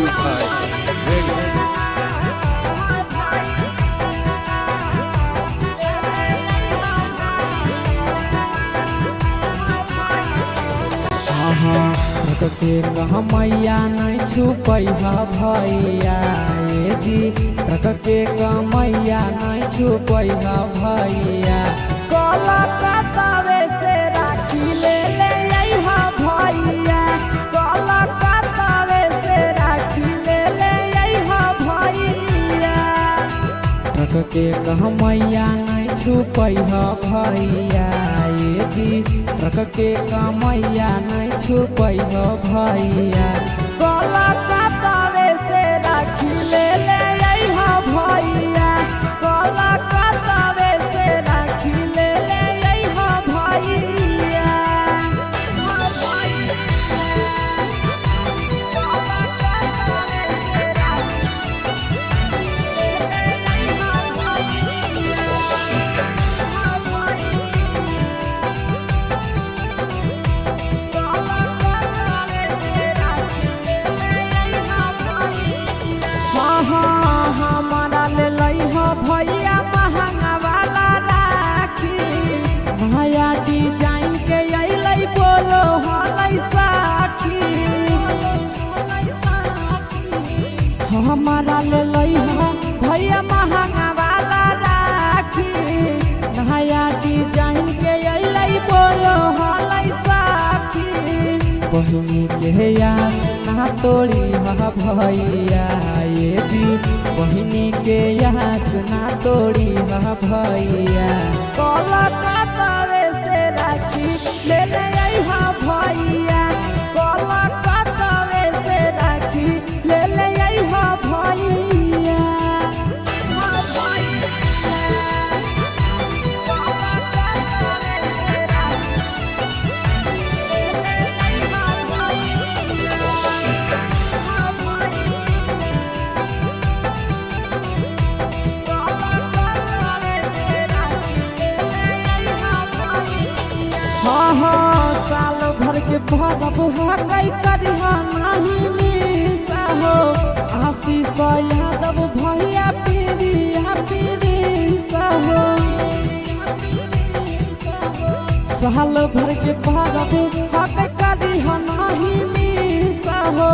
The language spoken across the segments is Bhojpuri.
गब्बू भाई रेडी। के कहमैया नहीं छुपैहा भैया ये जी रख के कमैया नहीं छुपैहा भैया कलकत्तावे से राखी ले अइहा भैया कलकत्तावे से राखी ले अइहा भैया रख के कहमैया नहीं छुपैहा भैया ये जी रख के कमैया नहीं छुपैहा भैया कलकत्तावे से राखी ले अइहा भैया कलकत्तावे से राखी ले अइहा भैया हमारा ले लइहा भैया महंगा वाला राखी भैया डिजाइन के अइलै बोलो हलै साखी हमारा ले लइहा भैया महंगा वाला राखी भैया डिजाइन के अइलै बोलो हलै साखी बहिनी के यार ना तोड़ी हा भैया ये जी बहिनी के याद ना तोड़ी हा भैया कलकत्तावे से राखी ले अइहा भैया कलकत्तावे से राखी ले अइहा भैया साल भर के भरब हकै करिहा नहीं मिसा हो आशीष यादव भैया पीरिया हो साल भर के भरब हकै करिहा नहीं मिसा हो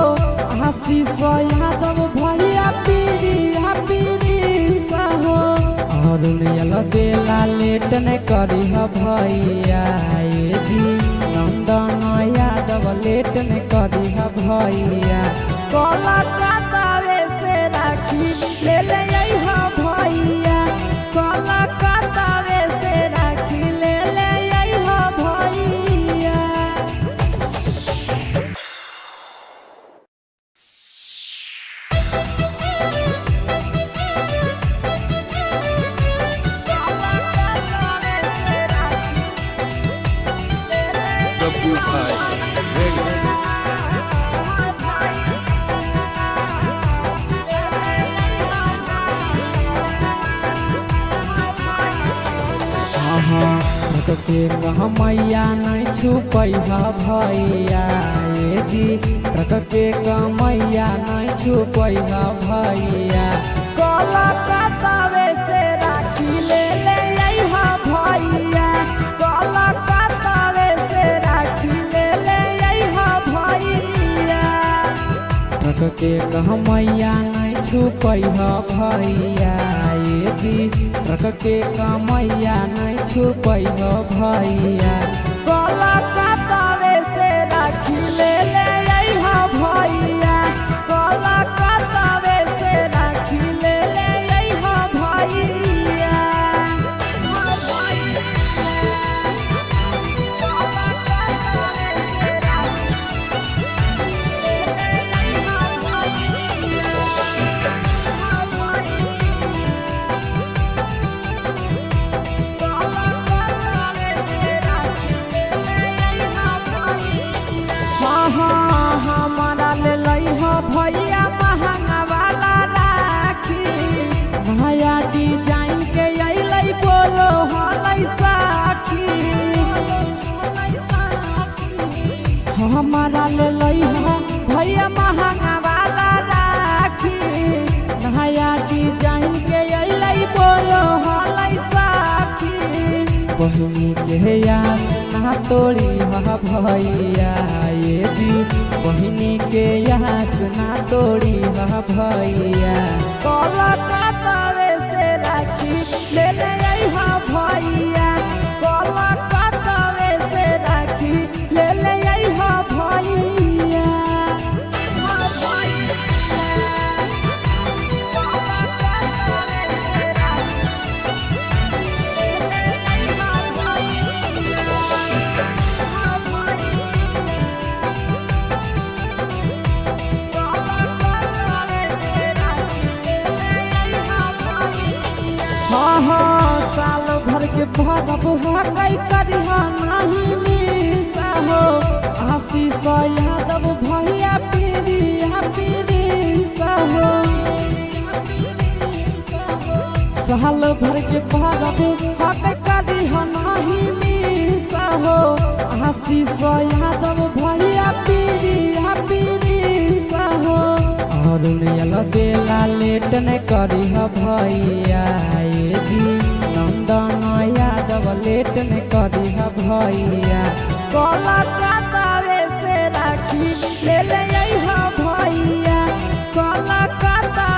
आशीष यादव भैया पीरिया हो और बेला लेट न करिहा भैया ये जी नंदन यादव लेट न करिहा भैया कलकत्तावे से राखी ले अइहा भैया कलकत्तावे से राखी ले अइहा भैया गब्बू भाई रेडी। के कहमैया नहीं छुपैहा भैया ये जी रख के कमैया नहीं छुपैहा भैया कलकत्तावे से राखी ले अइहा भैया कलकत्तावे से राखी ले अइहा भैया रख के कहमैया नहीं छुपैहा भैया ये जी रख के कमैया नहीं छुपैहा भैया कलकत्तावे से राखी ले अइहा भैया कलकत्तावे से राखी ले अइहा भैया तोड़ी हा भैया ये जी बहिनी के यहाँ ना तोड़ी हा भैया कोलकाता से राखी ले ले हा भैया कोलकाता से राखी ले ले हा भैया साल भर के भरब हकई करिहा नहीं मिसा हो आशीष यादव भैया पीरी हो साल भर के भरब हकई करिहा नहीं मिसा हो आशीष यादव भैया पीरी हो और बेला लेट न करी भैया ये जी नंदन यादव लेट न करी भैया कोलकाता से राखी ले ले भैया कोलकाता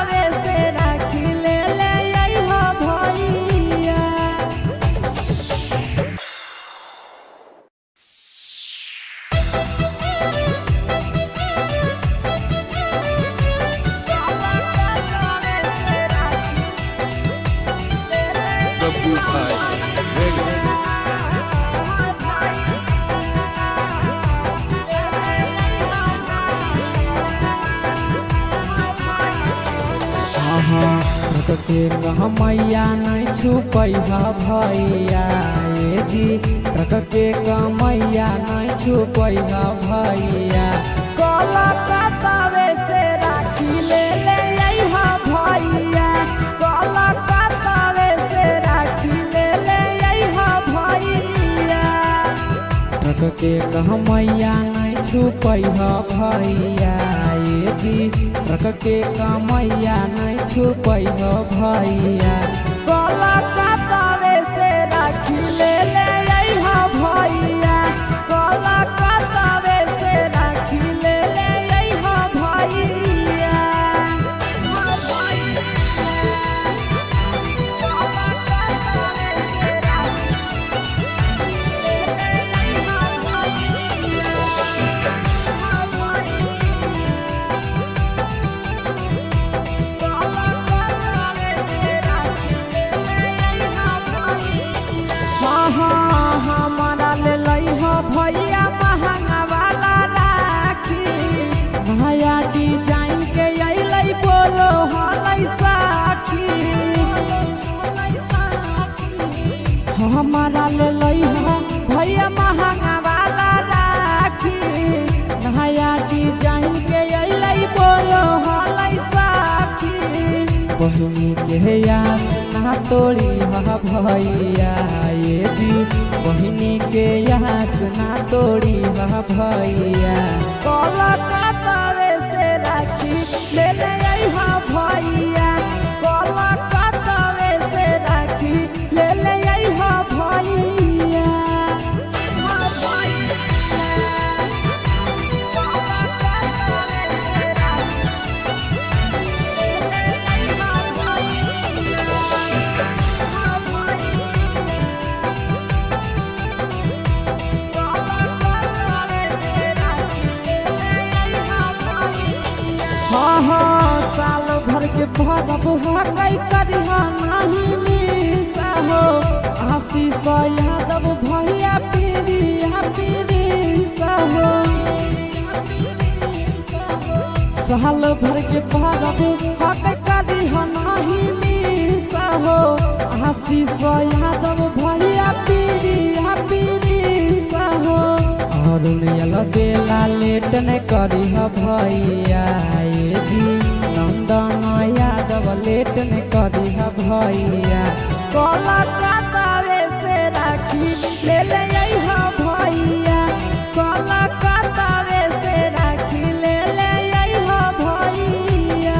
से राखी ले ले भैया Babu Bhai Ready. के मैया नहीं छुपैहा भैया ये जी ट्रक के मैया नहीं छुपैहा भैया कोलकाता से राखी ले ले भैया कोलकाता से राखी ले ले भैया ट्रक के मैया नहीं छुपैहा भैया ये जी ट्रक के मैया नहीं छुपैहा भैया कोलकाता से राखी ले ले भैया कोलकाता से राखी ले ले भैया हमारा ले भैया महंगा वाला राखी भैया डिजाइन के अल बोलो हल साखी हमारा ले भैया महंगा वाला राखी भैया डिजाइन के अल बोलो हल साखी बहिनी के याद ना तोड़ी हा भैया ये जी बहिनी के यहाँ ना तोड़ी हा भैया कोलकाता से राखी ले ले भैया कोलकाता से राखी ले ले भैया साल भर के भरब हकई करिहा नहीं मिसा हो आशीष यादव भैया पीरी हो साल भर के भरब हकई करिहा नहीं मिसा हो आशीष यादव भैया पीरी हो और बेला लेट न करी भैया ये जी नंदन यादव लेट न करी भैया कोलकाता से राखी ले ले भैया कोलकाता से राखी ले ले भैया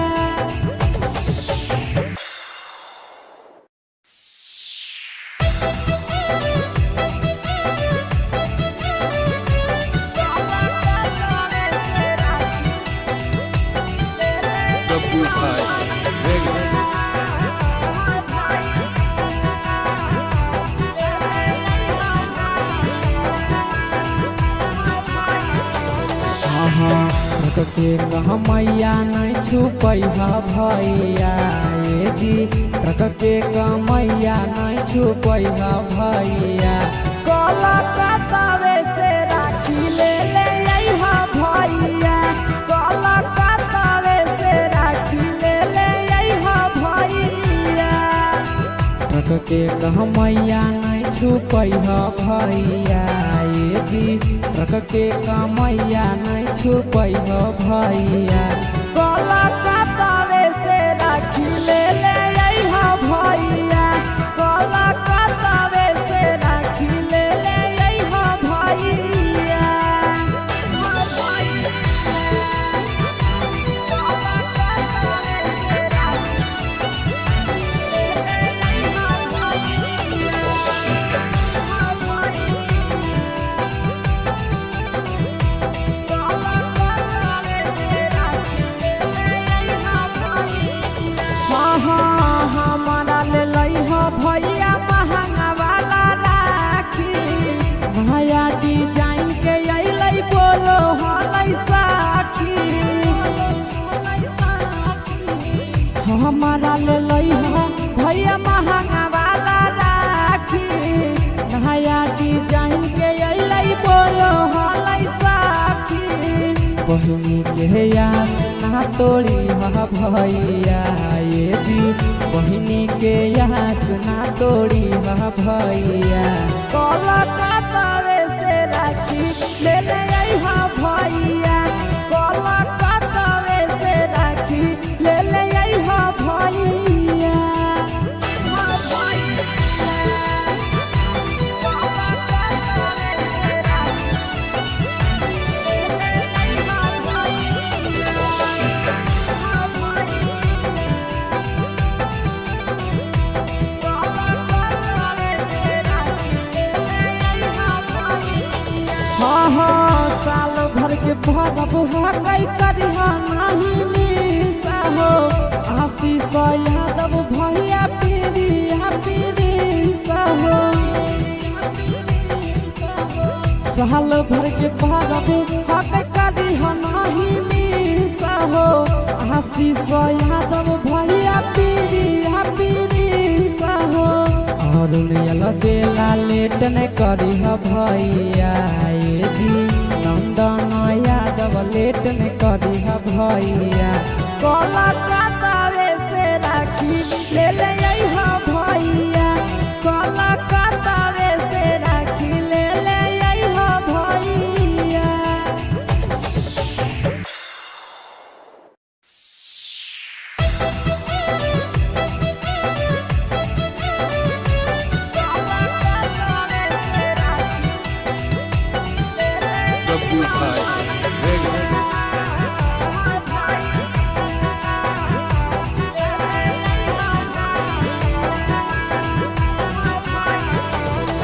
के कहमैया नहीं छुपैहा भैया ए जी ट्रक के कहमैया नहीं छुपैहा भैया कलकत्तावे से राखी ले ले अइहा भैया कलकत्तावे से राखी ले ले अइहा भैया ट्रक के कहमैया नहीं छुपैहा भैया ए जी ट्रक के कहमैया नहीं छुपैहा भैया कलकत्तावे से राखी ले ले अइहा भैया कलकत्तावे से राखी ले ले अइहा भैया हमारा ले लइहा भैया महंगा वाला राखी भैया डिजाइन के अइलै बोलो हलै साखी हमारा ले लइहा भैया महंगा वाला राखी भैया डिजाइन के अइलै बोलो हलै साखी बहिनी के याद ना तोड़ी हा भैया ये जी बहिनी के याद ना तोड़ी हा भैया कलकत्तावे से राखी ले ले अइहा भैया कलकत्तावे से राखी ले ले अइहा भैया साल भर के भगब हकै करिहा नहीं निशा हो आशीष यादव भैया पीरिया पीरिसा हो साल भर के भगब हकै करिहा नहीं निशा हो आशीष यादव भैया पीरिया पीरिसा हो और बेला लेट न करिहा भैया ए जी नंदन यादव लेट न करिहा भैया कलकत्तावे से राखी ले ले अइहा भैया कलकत्तावे से राखी ले ले अइहा भैया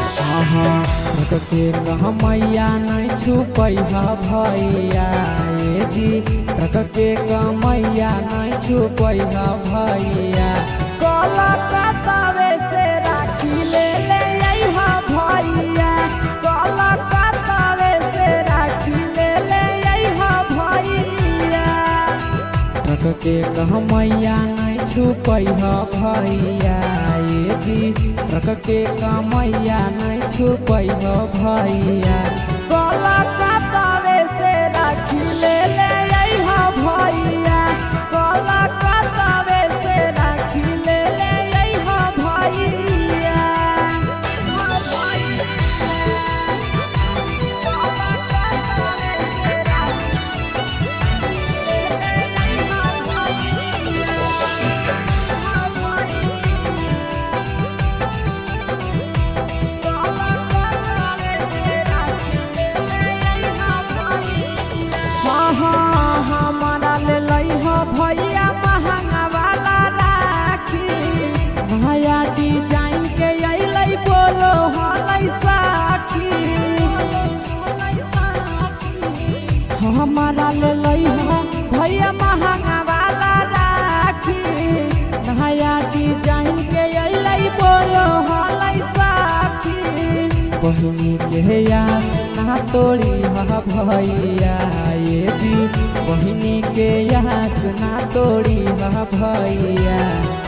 ट्रक के कहमैया नहीं छुपैहा भैया ए जी ट्रक के कहमैया नहीं छुपैहा भैया कलकत्तावे से राखी ले ले अइहा भैया कलकत्तावे से राखी ले ले अइहा भैया ट्रक के कहमैया नहीं छुपैहा भैया ए जी ट्रक के कहमैया नहीं छुपैहा भैया कलकत्तावे से राखी ले ले अइहा भैया कलकत्तावे से राखी ले ले अइहा भैया हमारा ले लइहा भैया महंगा वाला राखी भैया डिजाइन के अइलै बोलो हलै साखी हमारा ले लइहा भैया महंगा वाला राखी भैया डिजाइन के अइलै बोलो हलै साखी बहिनी के याद ना ना तोड़ी हा भैया ये दी बहिनी के आस ना तोड़ी हा भैया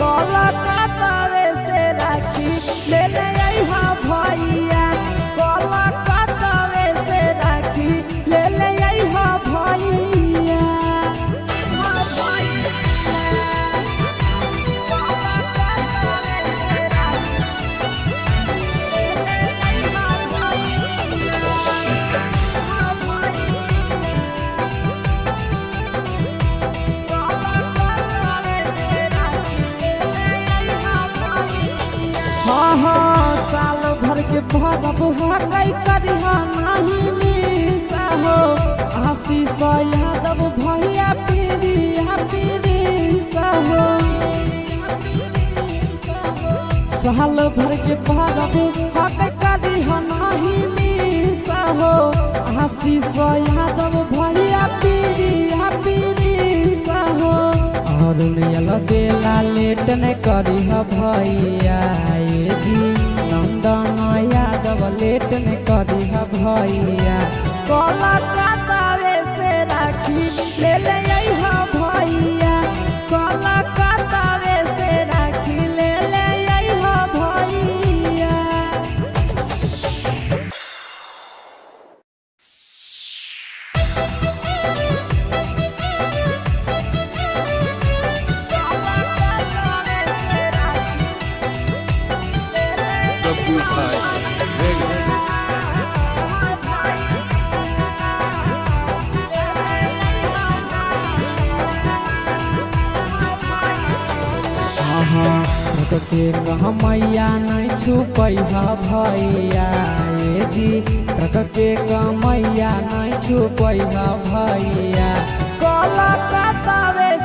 कलकत्ता से राखी ले ले हा भैया कलकत्ता से राखी ले ले हा भैया साल भर के भरब हकई करिहा नाही मिसा हो आशीष यादव भैया पीरिया पीरिसा हो साल भर के भरब हकई करिहा नाही मिसा हो आशीष यादव भैया पीरिया पीरिसा हो और बेला लेट न करिह भैया ये जी नंदन यादव लेट न करिह भैया कलकत्ता से राखी ले ले हा भैया कलकत्ता से राखी ले ले हा भैया के कहमैया नहीं छुपैहा भैया ये जी ट्रक के कमैया नहीं छुपैहा भैया कलकत्ता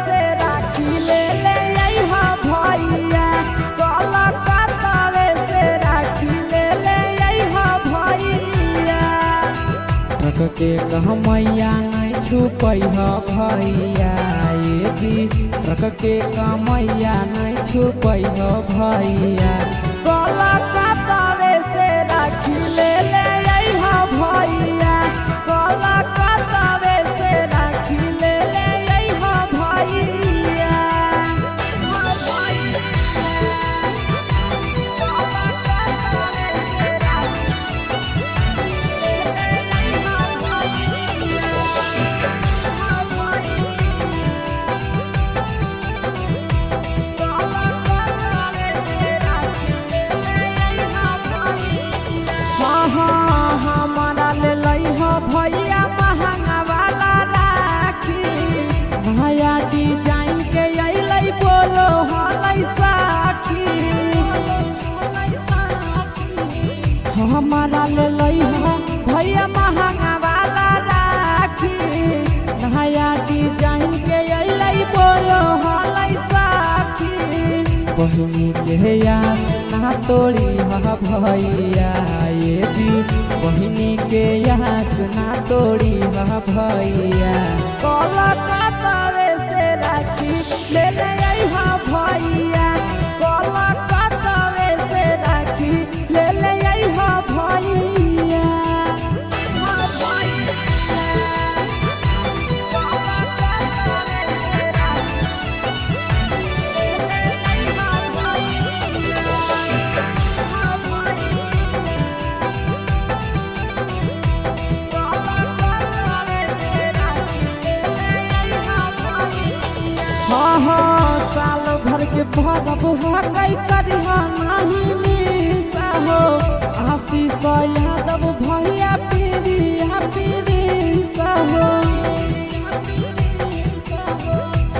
से राखी ले ले हा भैया कलकत्ता से राखी ले ले हा भैया ट्रक के कहमैया नहीं छुपैहा भैया ये जी ट्रक के कमैया नहीं छुपैहा भैया कलकत्ता से राखी ले ले हा भैया कलकत्ता से राखी ले ले हा भैया भैया महंगा वाला राखी नया डिजाइन के अइलै बोलो हलै साखी हमारा ले लइहा भैया महंगा वाला राखी नया डिजाइन के अइलै बोलो हलै साखी बहिनी के याद ना तोड़ी हा भैया ये जी बहिनी के याद ना तोड़ी हा भैया कलकत्ता से राखी ले ले हा भैया कलकत्ता से राखी ले ले हा भैया साल भर के भरब हकई करिहा नाही मिसा हो आशीष यादव भैया पीरिया पीरिसा हो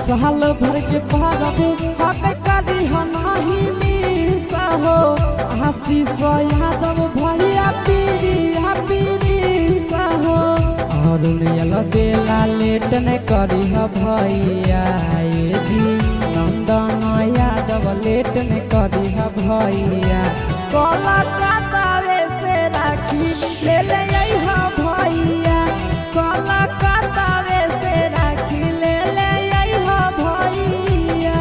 साल भर के भरब हकई करिहा नाही मिसा हो आशीष यादव भैया पीरिया पीरिसा हो और बेला लेट न करिह भैया ये जी नंदन यादव लेट न करिह भैया कलकत्ता से राखी ले ले हा भैया कलकत्ता से राखी ले ले हा भैया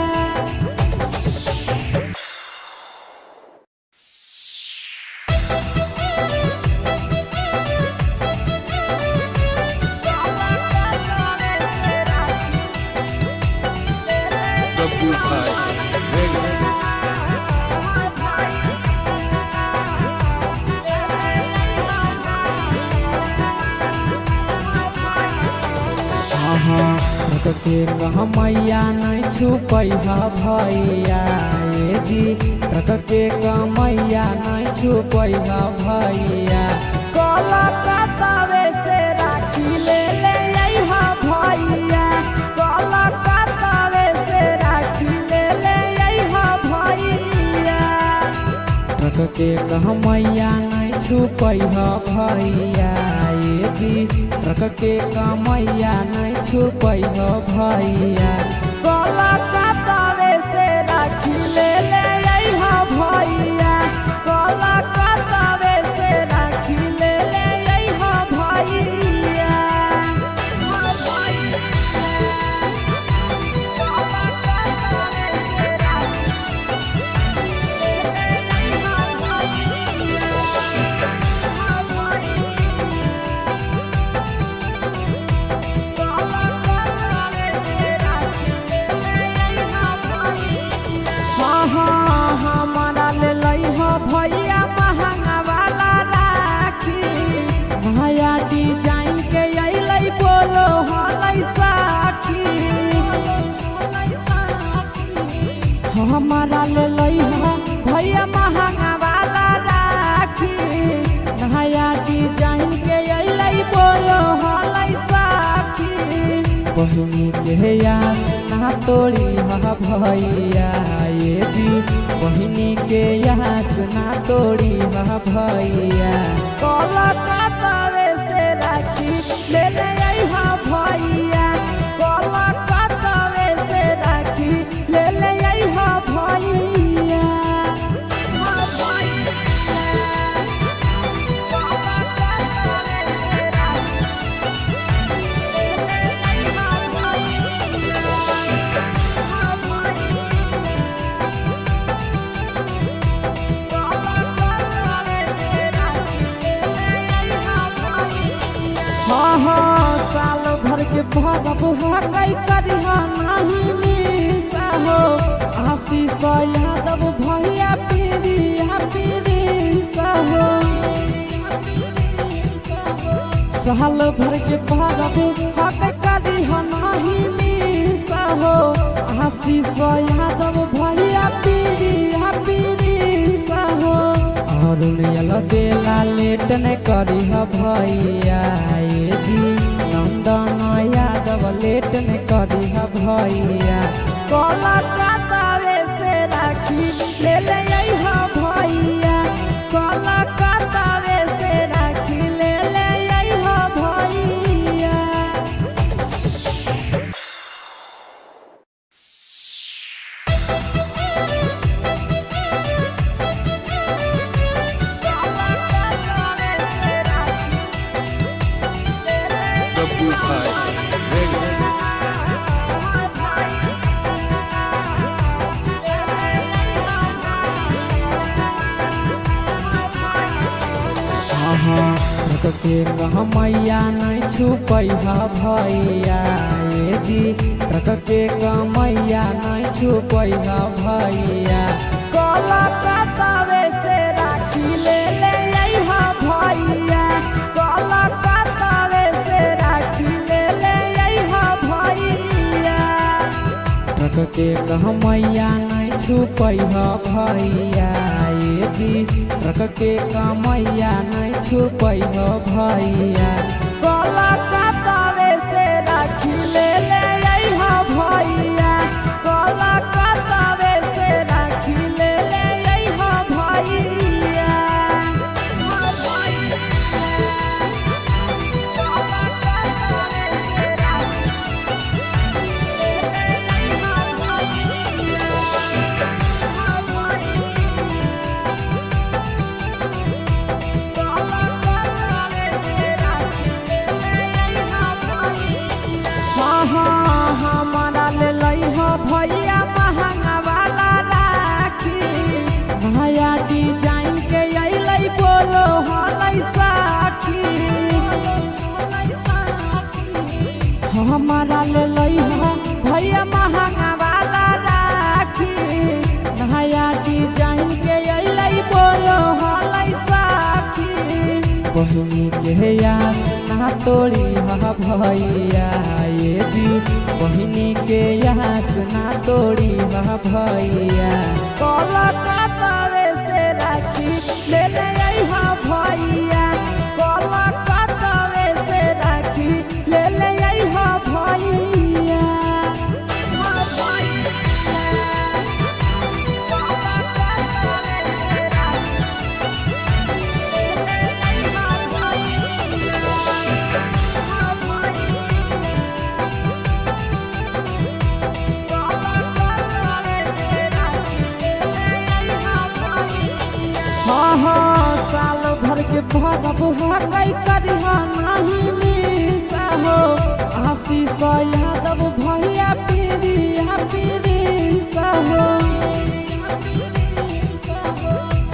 के कहमैया नहीं छुपै भैया ए जी ट्रक के कहमैया नहीं छुपै भैया कलकत्तावे से राखी ले ले अइहा भैया कलकत्तावे से राखी ले ले अइहा भैया ट्रक के कहमैया नहीं छुपै भैया ए जी ट्रक के कहमैया नहीं छुपै भैया कलकत्तावे से राखी ले ले अइहा भैया कलकत्तावे से राखी ले ले अइहा भैया हमारा ले लइहा भैया महंगा वाला राखी नया डिजाइन के अइलै बोलो हलै साखी हमारा ले लइहा भैया महंगा वाला राखी नया डिजाइन के अइलै बोलो हलै साखी बहिनी के याद ना तोड़ी भैया ये जी बहिनी के याद ना तोड़ी भैया कलकत्तावे से राखी ले ले अइहा भैया कलकत्तावे से राखी ले ले अइहा भैया साल भर के भरब हकई करिहा नहीं मिसा हो आशीष यादव भैया पीरिया पीरिसा हो साल भर के भरब हकई करिहा नहीं मिसा हो आशीष यादव भैया पीरिया पीरिसा हो और बेला लेट न करी भैया ये जी नंदन यादव लेट न करी भैया कलकत्तावे से राखी ले ले अइहा भैया कलकत्तावे से राखी ले ले अइहा भैया ट्रक के कहमैया नहीं छुपै भैया ये जी ट्रक के कहमैया नहीं छुपै भैया कलकत्तावे से राखी ले ले अइहा भैया कलकत्तावे से राखी ले ले अइहा भैया ट्रक के कहमैया नहीं छुपै भैया ये जी ट्रक के कहमैया नहीं छुपै भैया कलकत्तावे से राखी ले ले अइहा भैया कलकत्तावे से राखी ले ले अइहा भैया ना तोड़ी हा भैया ये जी बहिनी के आस ना तोड़ी हा भैया। कोलकाता से राखी ले ले आई हा भैया, कोलकाता से राखी ले ले आई हा भैया। साल भर के भरब हकई करिहा नहीं मिसा हो, आशीष यादव भैया पीरिया पीरिसा हो।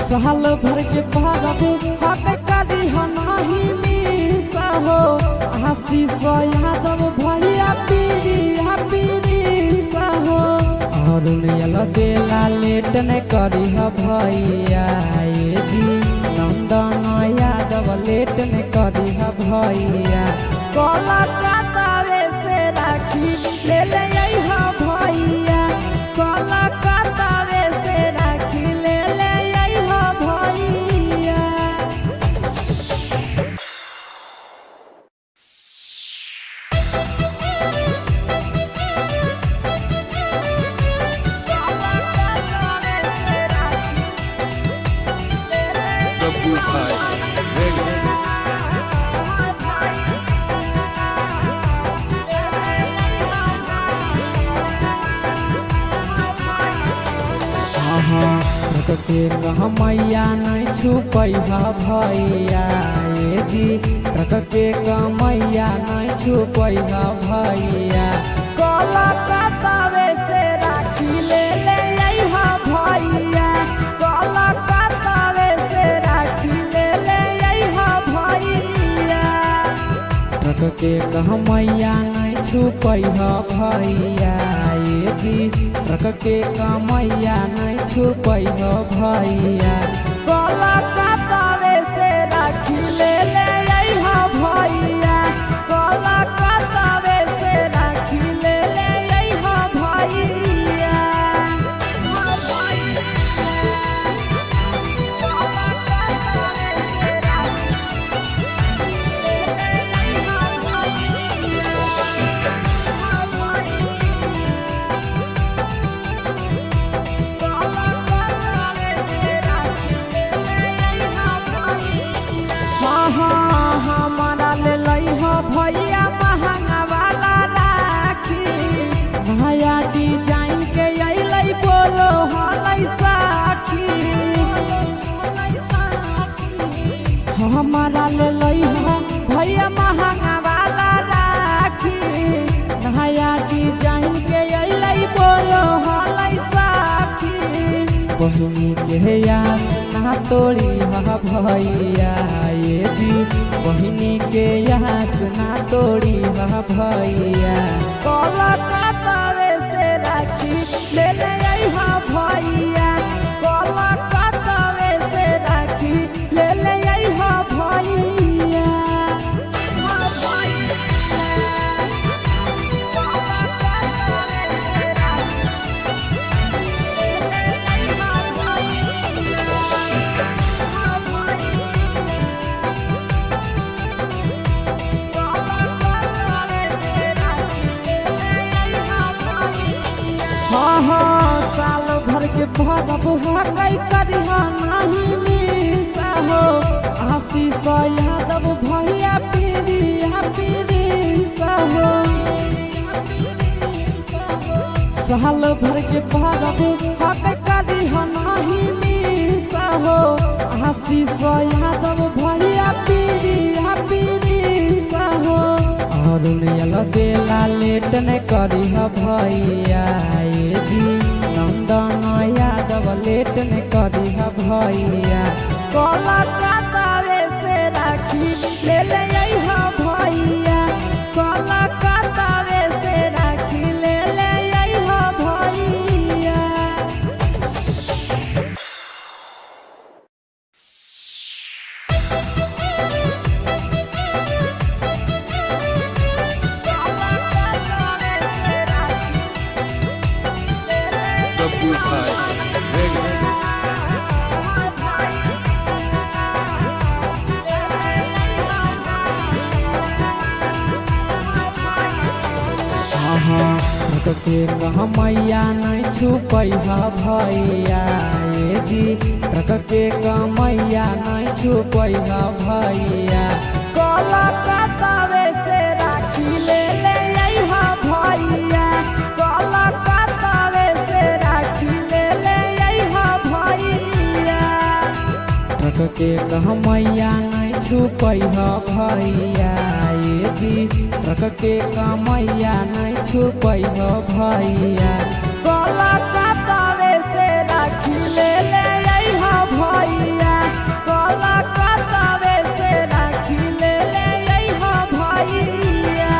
साल भर के भरब हकई करिहा नहीं मिसा हो, आशीष यादव भैया पीरिया पीरिसा हो। और बेला लेट न करिहा भैया ये जी नंदन यादव लेट न करिहा भैया। कोलकाता से राखी ले ले आई हा भैया, कोलकाता से राखी ले ले आई हा भैया। ट्रक के कमैया नहीं छुपैहा भैया ये जी ट्रक के कमैया नहीं छुपैहा भैया। कोलकाता से राखी ले ले आई हा भैया, कोलकाता से राखी ले ले आई हा भैया। ट्रक के कमैया नहीं छुपैहा भैया ये जी ट्रक के कमैया नहीं छुपैहा भैया। कोलकाता से राखी ले ले आई हा भैया, कोलकाता से राखी ले ले आई हा भैया। हमारा ले लई हो भैया महंगा वाला राखी, नया डिजाइन के अइलै बोलो हलै साखी। हमारा ले लई हो भैया महंगा वाला राखी, नया डिजाइन के अइलै बोलो हलै साखी। बहिनी के याद ना तोड़ी हा भैया ये जी बहिनी के याद ना तोड़ी हा भैया। कोलकाता से राखी ले ले आई हा भैया, कोलकाता से राखी ले ले आई हा भैया। साल भर के भरब हकई करिहा नहीं मिसा हो, आशीष यादव भैया पीरिया पीरिसा हो। साल भर के भरब हकई करिहा नहीं मिसा हो, आशीष यादव भैया पीरिया पीरिसा हो। और बेला लेट न करिहा भैया ये जी नंदन यादव लेट न करिहा भैया। कोलकाता से राखी ले ले आई हा भैया, कोलकाता से राखी ले ले आई हा भैया। के कहमैया नहीं छुपई भैया ये जी ट्रक के कमैया नहीं छुपई भैया कलकत्तावे से राखी ले ले अइहा भैया कलकत्तावे से राखी ले ले अइहा भैया ट्रक के कहमैया नहीं छुपई भैया ये जी ट्रक के कमैया नहीं छुपई भैया कलकत्तावे से राखी ले ले अइहा भैया कलकत्तावे से राखी ले ले अइहा भैया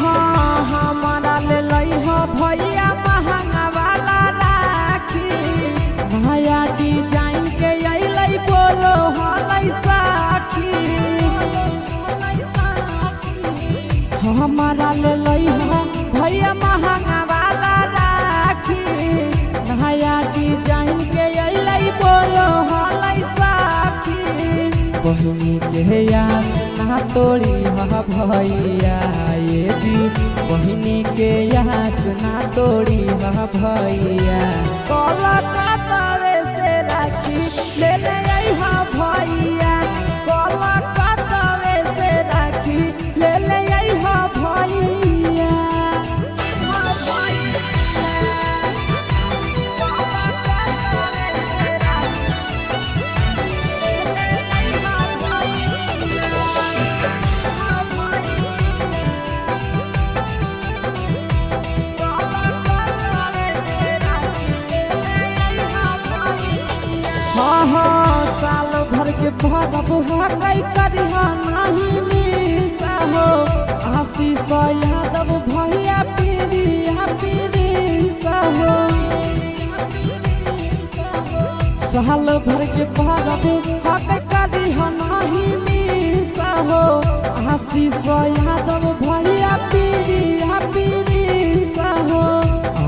हमारा ले लइहा भैया महंगा वाला राखी नया डिजाइन के अइलै बोलो हलै साखी हमारा ले लइहा भैया महंगा वाला राखी नया डिजाइन के अइलै बोलो हलै साखी बहिनी के याद ना तोड़ी भैया ये जी बहिनी के याद ना तोड़ी भैया कलकत्तावे से राखी ले ले अइहा भैया कलकत्तावे से राखी ले ले अइहा भैया साल भर के भरब हकै करिहा नहीं मिसा हो आशीष यादव भैया पीरिया हो साल भर के भरब हकै करिहा नहीं मिसा हो आशीष यादव भैया पीरिया हो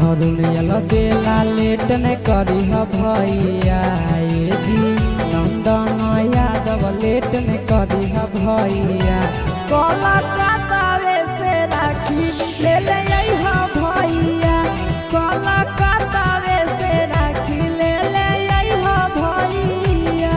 और बेला लेट ने करी भैया ये जी नंदन यादव लेट ने करी भैया कलकत्तावे से राखी ले ले अइहा भैया कलकत्तावे से राखी ले ले अइहा भैया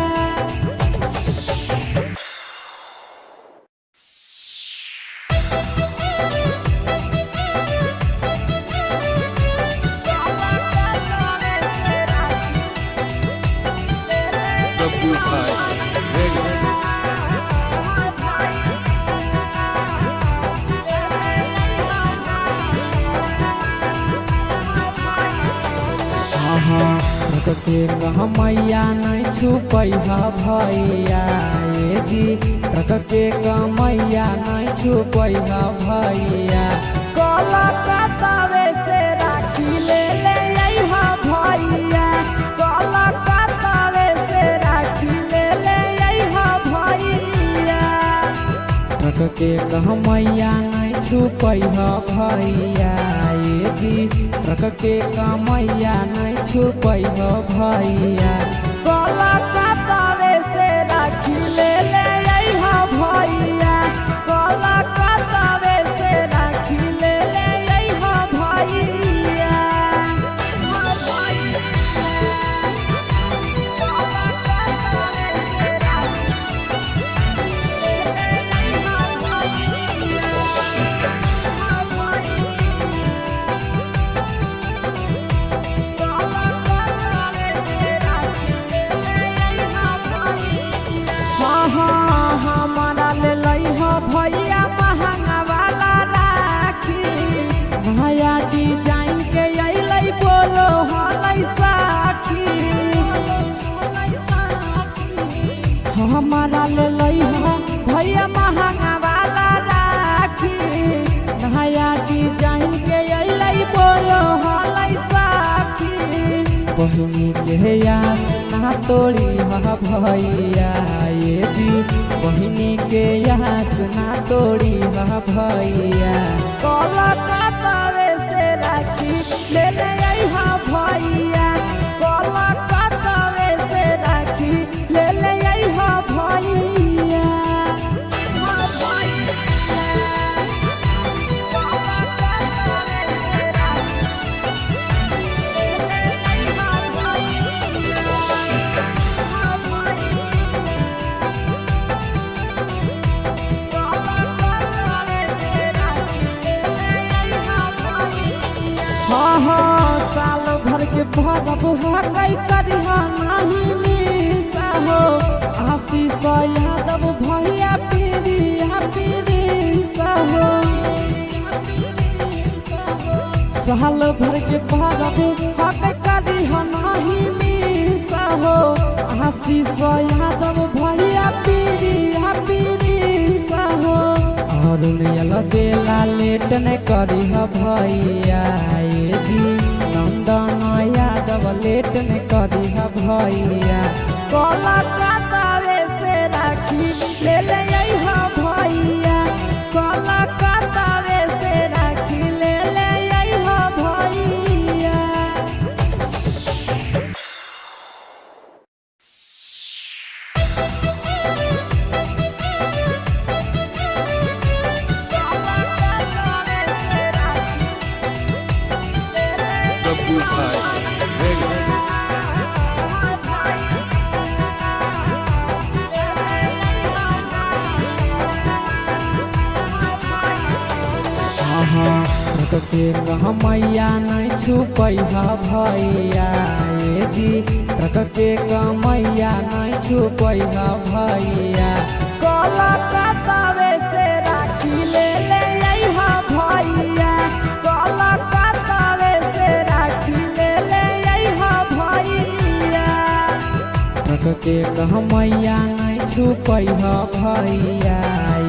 ट्रक के कहमैया नहीं छुपई भैया ये जी ट्रक के कमैया नहीं छुपई भैया कलकत्तावे से राखी ले ले अइहा भैया कलकत्तावे से राखी ले ले अइहा भैया ट्रक के कहमैया नहीं छुपई भैया ये जी ट्रक के कमैया नहीं छुपई भैया कलकत्तावे से राखी ले ले अइहा भैया कलकत्तावे से राखी ले ले अइहा भैया हमारा ले लइहा भैया महंगा वाला राखी नया डिजाइन के अइलै बोलो हलै साखी हमारा ले लइहा भैया महंगा वाला राखी नया डिजाइन के अइलै बोलो हलै साखी बहिनी के याद ना ना तोड़ी हा भैया ये जी बहिनी के आस ना तोड़ी हा भैया कोलकाता से राखी ले ले हा भैया कोलकाता से राखी ले ले हा भैया साल भर के भरब हकई करिहा नाही मिसा हो आशीष यादव भैया पीरिया पीरिसा हो साल भर के भरब हकई करिहा नाही मिसा हो आशीष यादव भैया पीरिया पीरिसा हो और बेला लेट न करी भैया ये जी नंदन यादव लेट न करी भैया कोलकाता से राखी ले ले हा भैया कोलकाता से राखी ले ले हा भैया के कहमैया नहीं छुपैहा भैया ये जी ट्रक के कमैया नहीं छुपैहा भैया कोलकाता से राखी ले ले हा भैया कोलकाता से राखी ले ले हा भैया ट्रक के कहमैया नहीं छुपैहा भैया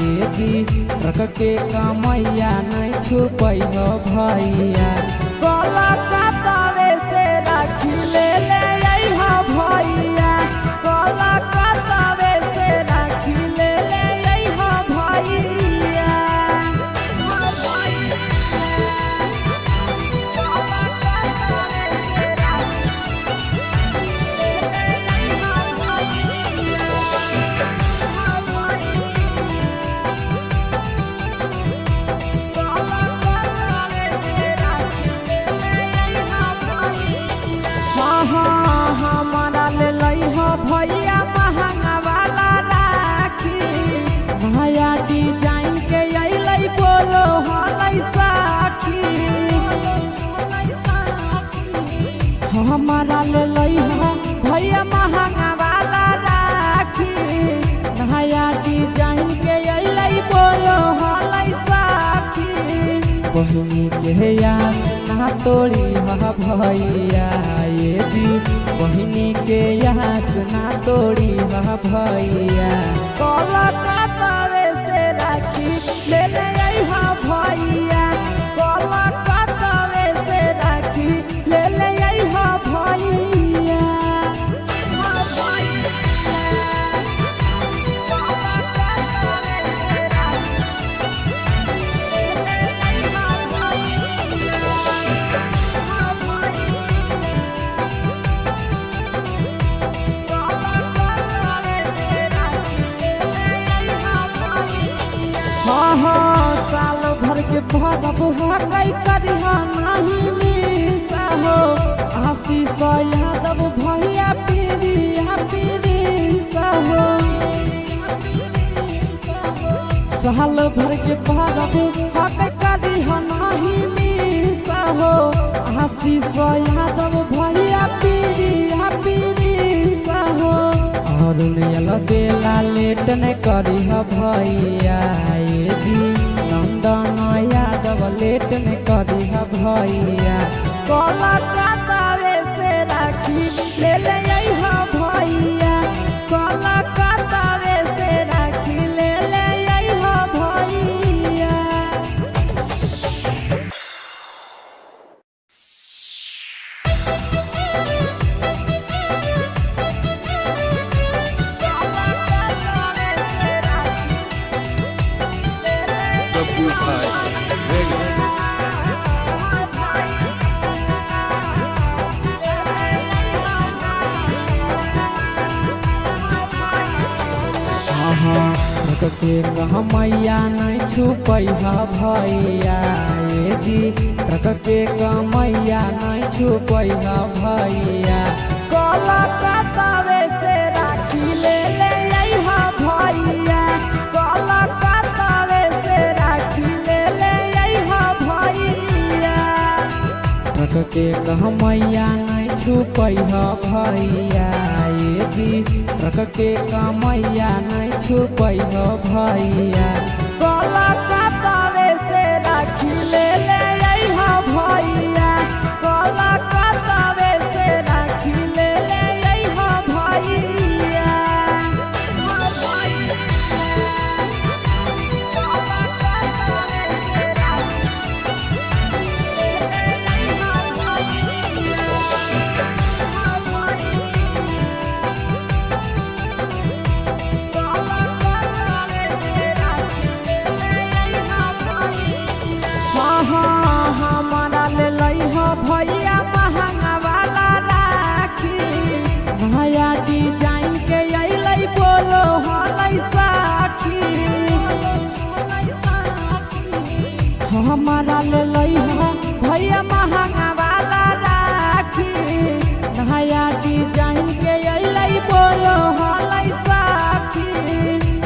ये जी ट्रक के कमैया नहीं छुपैहा भैया कोलकाता से राखी ले ले हा भैया कोलकाता से राखी ले ले हा भैया हमारा ले हा भैया महंगा वाला राखी नया डिजाइन के अइलै बोलो हलै साखी हमारा ले हा भैया महंगा वाला राखी नया डिजाइन के अइलै बोलो हलै साखी बहिनी के यार ना तोड़ी हा भैया ये जी बहिनी के यास ना तोड़ी हा भैया कोलकाता से राखी ले ले हा भैया कोलकाता से राखी ले ले हा भैया साल भर के भरब हकई करिहा नाही मिसा हो आशीष यादव भैया पीरिया पीरिसा हो साल भर के भरब हकई करिहा नाही मिसा हो आशीष यादव भैया पीरिया पीरिसा हो और बेला लेट न करी भैया ये जी नंदन यादव लेट न करी भैया कोलकाता से राखी ले ले हा भैया कोलकाता से राखी ले ले हा भैया के कहमैया नहीं छुपैहा भैया ए जी ट्रक के कमैया नहीं छुपैहा भैया कलकत्तावे से राखी ले ले अइहा भैया कलकत्तावे से राखी ले ले अइहा भैया ट्रक के कहमैया नहीं छुपैहा भैया ए जी ट्रक के कमैया नहीं छुपैहा भैया कलकत्तावे से राखी ले ले अइहा भैया कलकत्तावे से राखी ले ले अइहा भैया हमारा ले लइहा भैया महंगा वाला राखी नया डिजाइन के अइलै बोलो हलै साखी हमारा ले लइहा भैया महंगा वाला राखी नया डिजाइन के अइलै बोलो हलै साखी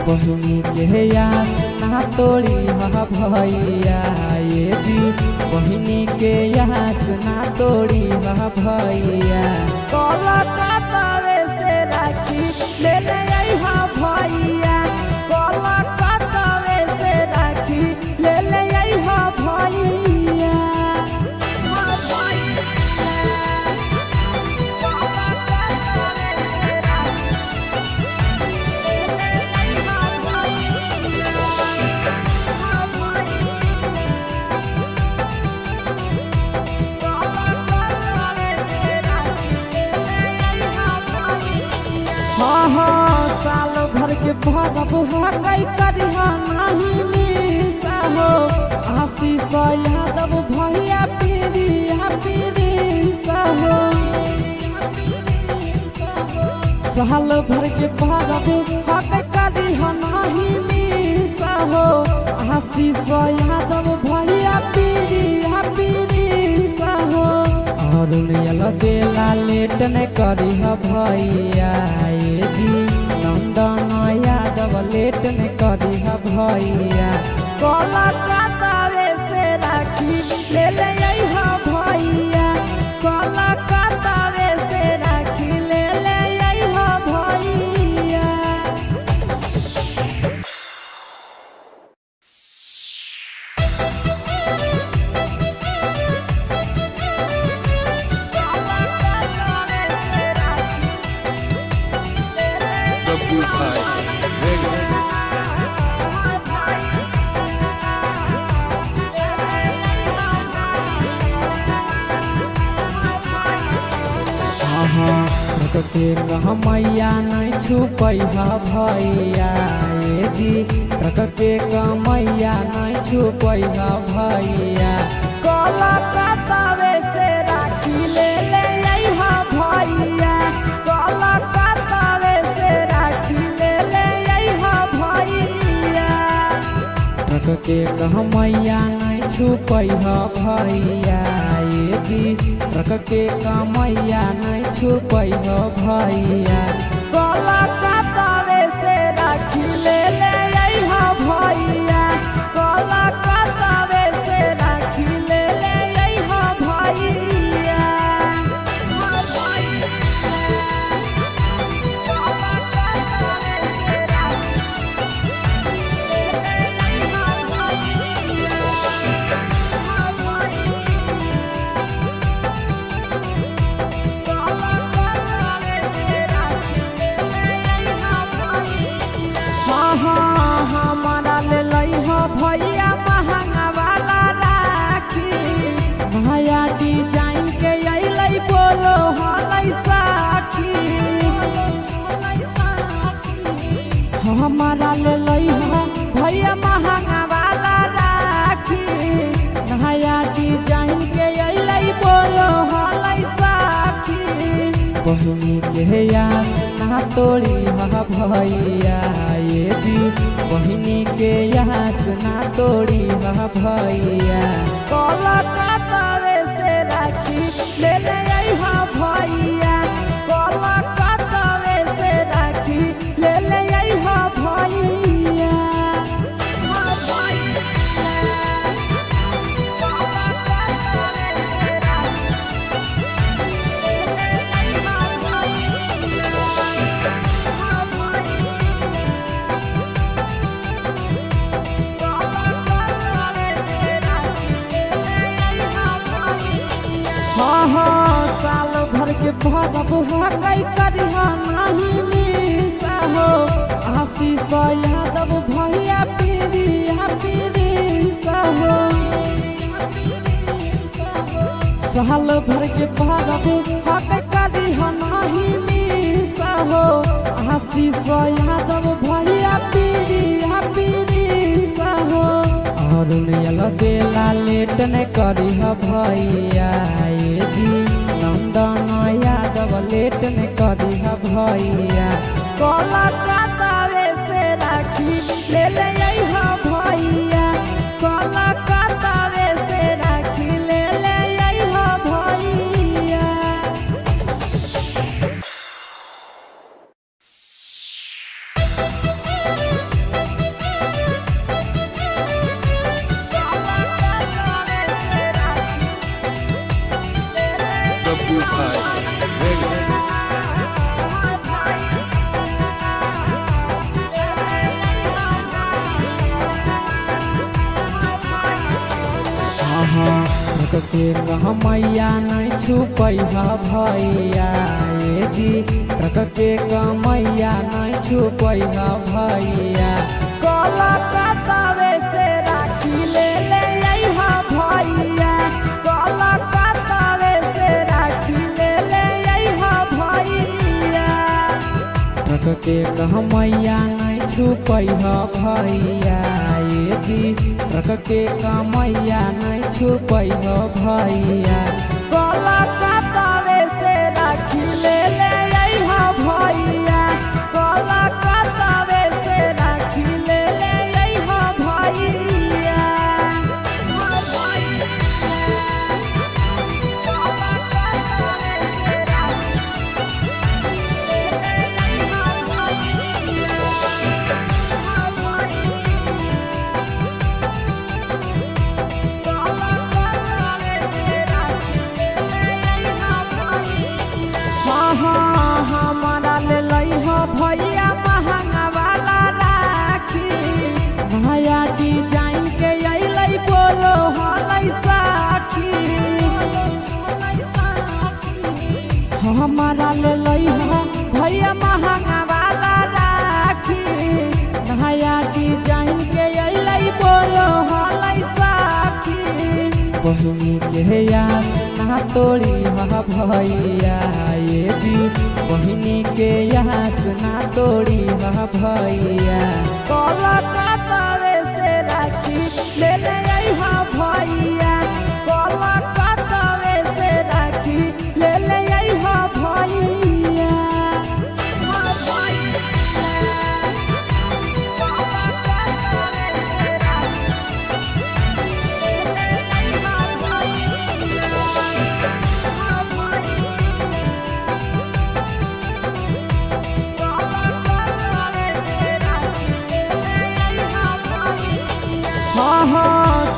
बहिनी के याद ना तोड़ी हा भैया ये जी बहिनी के याद ना तोड़ी हा भैया कलकत्तावे से राखी ले ले अइहा भैया कलकत्तावे से राखी ले ले अइहा भैया साल भर के भरब हकै करिहा नाही मिसा हो आशीष यादव भैया पीरिया हो साल भर के भरब हकै करिहा नाही मिसा हो आशीष यादव भैया पीरिया हो और बेला लेट न करी भैया ए जी नंदन यादव लेट न करी भैया कलकत्तावे से राखी ले ले अइहा भैया कलकत्तावे से राखी ले ले अइहा भैया ट्रक के कहमैया नहीं छुपैहा भैया ए जी ट्रक के कमैया नहीं छुपैहा भैया कलकत्तावे से राखी ले ले अइहा भैया कलकत्तावे से राखी ले ले अइहा भैया ट्रक के कहमैया नहीं छुपैहा भैया ए जी ट्रक के कमैया नहीं छुपैहा भैया कलकत्तावे से राखी ले ले अइहा भैया कलकत्तावे से राखी ले ले अइहा भैया हमारा ले लइहा भैया महंगा वाला राखी नया डिजाइन के अइलै बोलो हलै साखी हमारा ले लइहा भैया महंगा वाला राखी नया डिजाइन के अइलै बोलो हलै साखी बहिनी के याद ना ना तोड़ी हा भैया ये जी बहिनी के यास ना तोड़ी हा भैया कोलकाता से राखी ले ले हा भैया कोलकाता से राखी ले ले हा भैया साल भर के भरब हकई करिहा नहीं मिसा हो आशीष यादव भैया पीरिया पीरिसा हो साल भर के भरब हकई करिहा नहीं मिसा हो आशीष यादव भैया पीरिया पीरिसा हो और बेला लेट ने करी भैया ये जी नंदन यादव लेट ने करी भैया कोलकाता से राखी ले ले हा भैया कोलकाता से राखी ले ले हा भैया के मैया नहीं छुपैहा भैया ये जी ट्रक के मैया नहीं छुपैहा भैया कोलकाता से राखी ले ले हा भैया कोलकाता से राखी ले ले हा भैया ट्रक के मैया नहीं छुपैहा भैया ये जी ट्रक के मैया नहीं छुपैहा भैया कोलकाता से राखी ले ले हा भैया कोलकाता से राखी ले ले हा भैया हमारा ले हा भैया महंगा वाला राखी भैया डिजाइन के अइलै बोलो हलै साखी हमारा ले हा भैया महंगा वाला राखी भैया डिजाइन के अइलै बोलो हलै साखी बहिनी के याद ना तोड़ी हा भैया ये जी बहिनी के याद ना तोड़ी हा भैया कोलकाता से राखी ले ले हा भैया कोलकाता से राखी ले ले हा भैया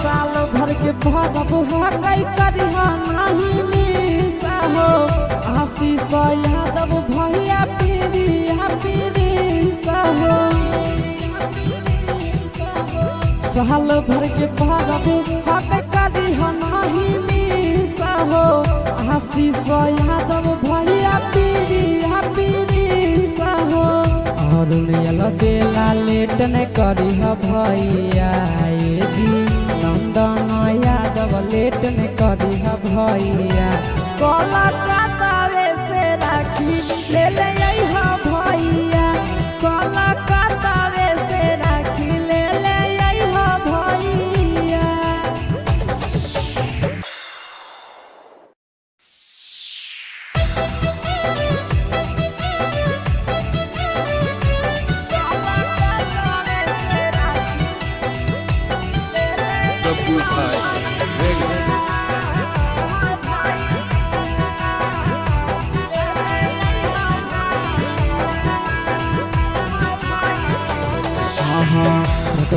साल भर के भरब हकई करिहा नहीं मिसा हो आशीष यादव भैया पीरिया पीरिसा हो साल भर के भरब हकई करिहा नहीं मिसा हो आशीष यादव भैया पीरिया पीरिसा हो और बेला लेट ने करी भैया ये जी नंदन यादव लेट ने करी भैया कोलकाता से राखी ले ले हा भैया कोलकाता से राखी ले ले हा भैया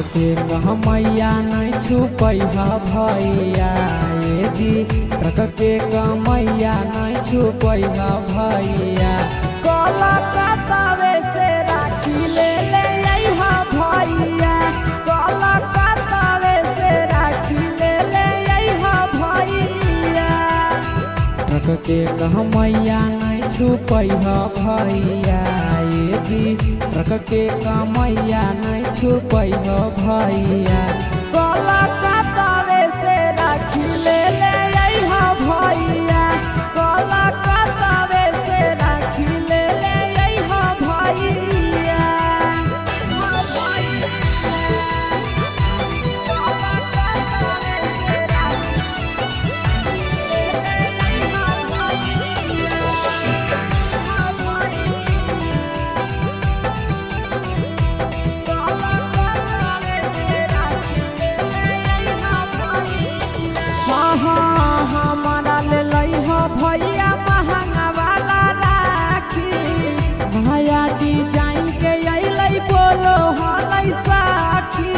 के कहमैया नहीं छुपै भैया ये जी ट्रक के कहमैया नहीं छुपै भैया कलकत्तावे से राखी ले अइहा भैया कलकत्तावे से राखी ले अइहा भैया ट्रक के कहमैया नहीं छुपै भैया ये जी ट्रक के कहमैया नहीं छुपै भैया कलकत्तावे से राखी ले अइहा भैया कलकत्तावे से राखी ले अइहा भैया हमारा ले लइहा भैया महंगा वाला राखी भैया डिजाइन के अइलै बोलो हलै साखी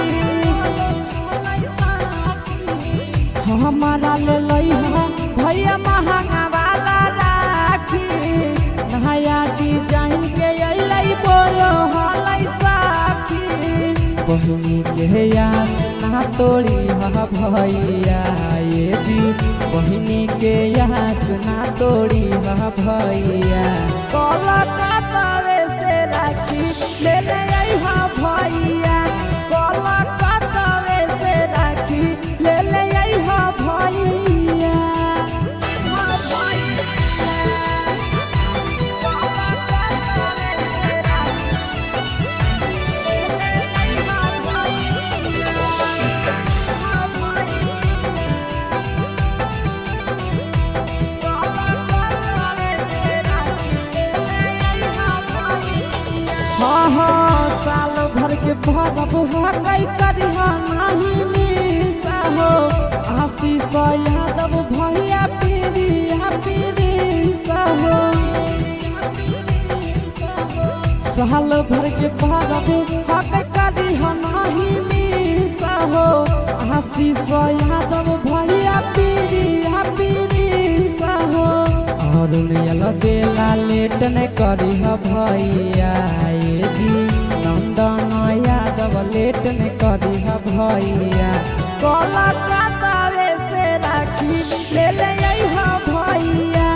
हमारा ले लइहा भैया महंगा वाला राखी भैया डिजाइन के अइलै बोलो हलै साखी बहिनी के याद ना तोड़ी भैया ये जी बहिनी के याद ना तोड़ी भैया कलकत्तावे से राखी ले अइहा भैया कलकत्तावे से राखी ले अइहा भैया साल भर के भरब हकई करिहा नाही मिसा हो आशीष यादव भैया पीरिया पीरिसा हो साल भर के भरब हकई करिहा नाही मिसा हो आशीष यादव भैया पीरिया पीरिसा हो और बेला लेट न करी भैया ये जी नंदन यादव लेट न करी भैया कलकत्तावे से राखी ले अइहा भैया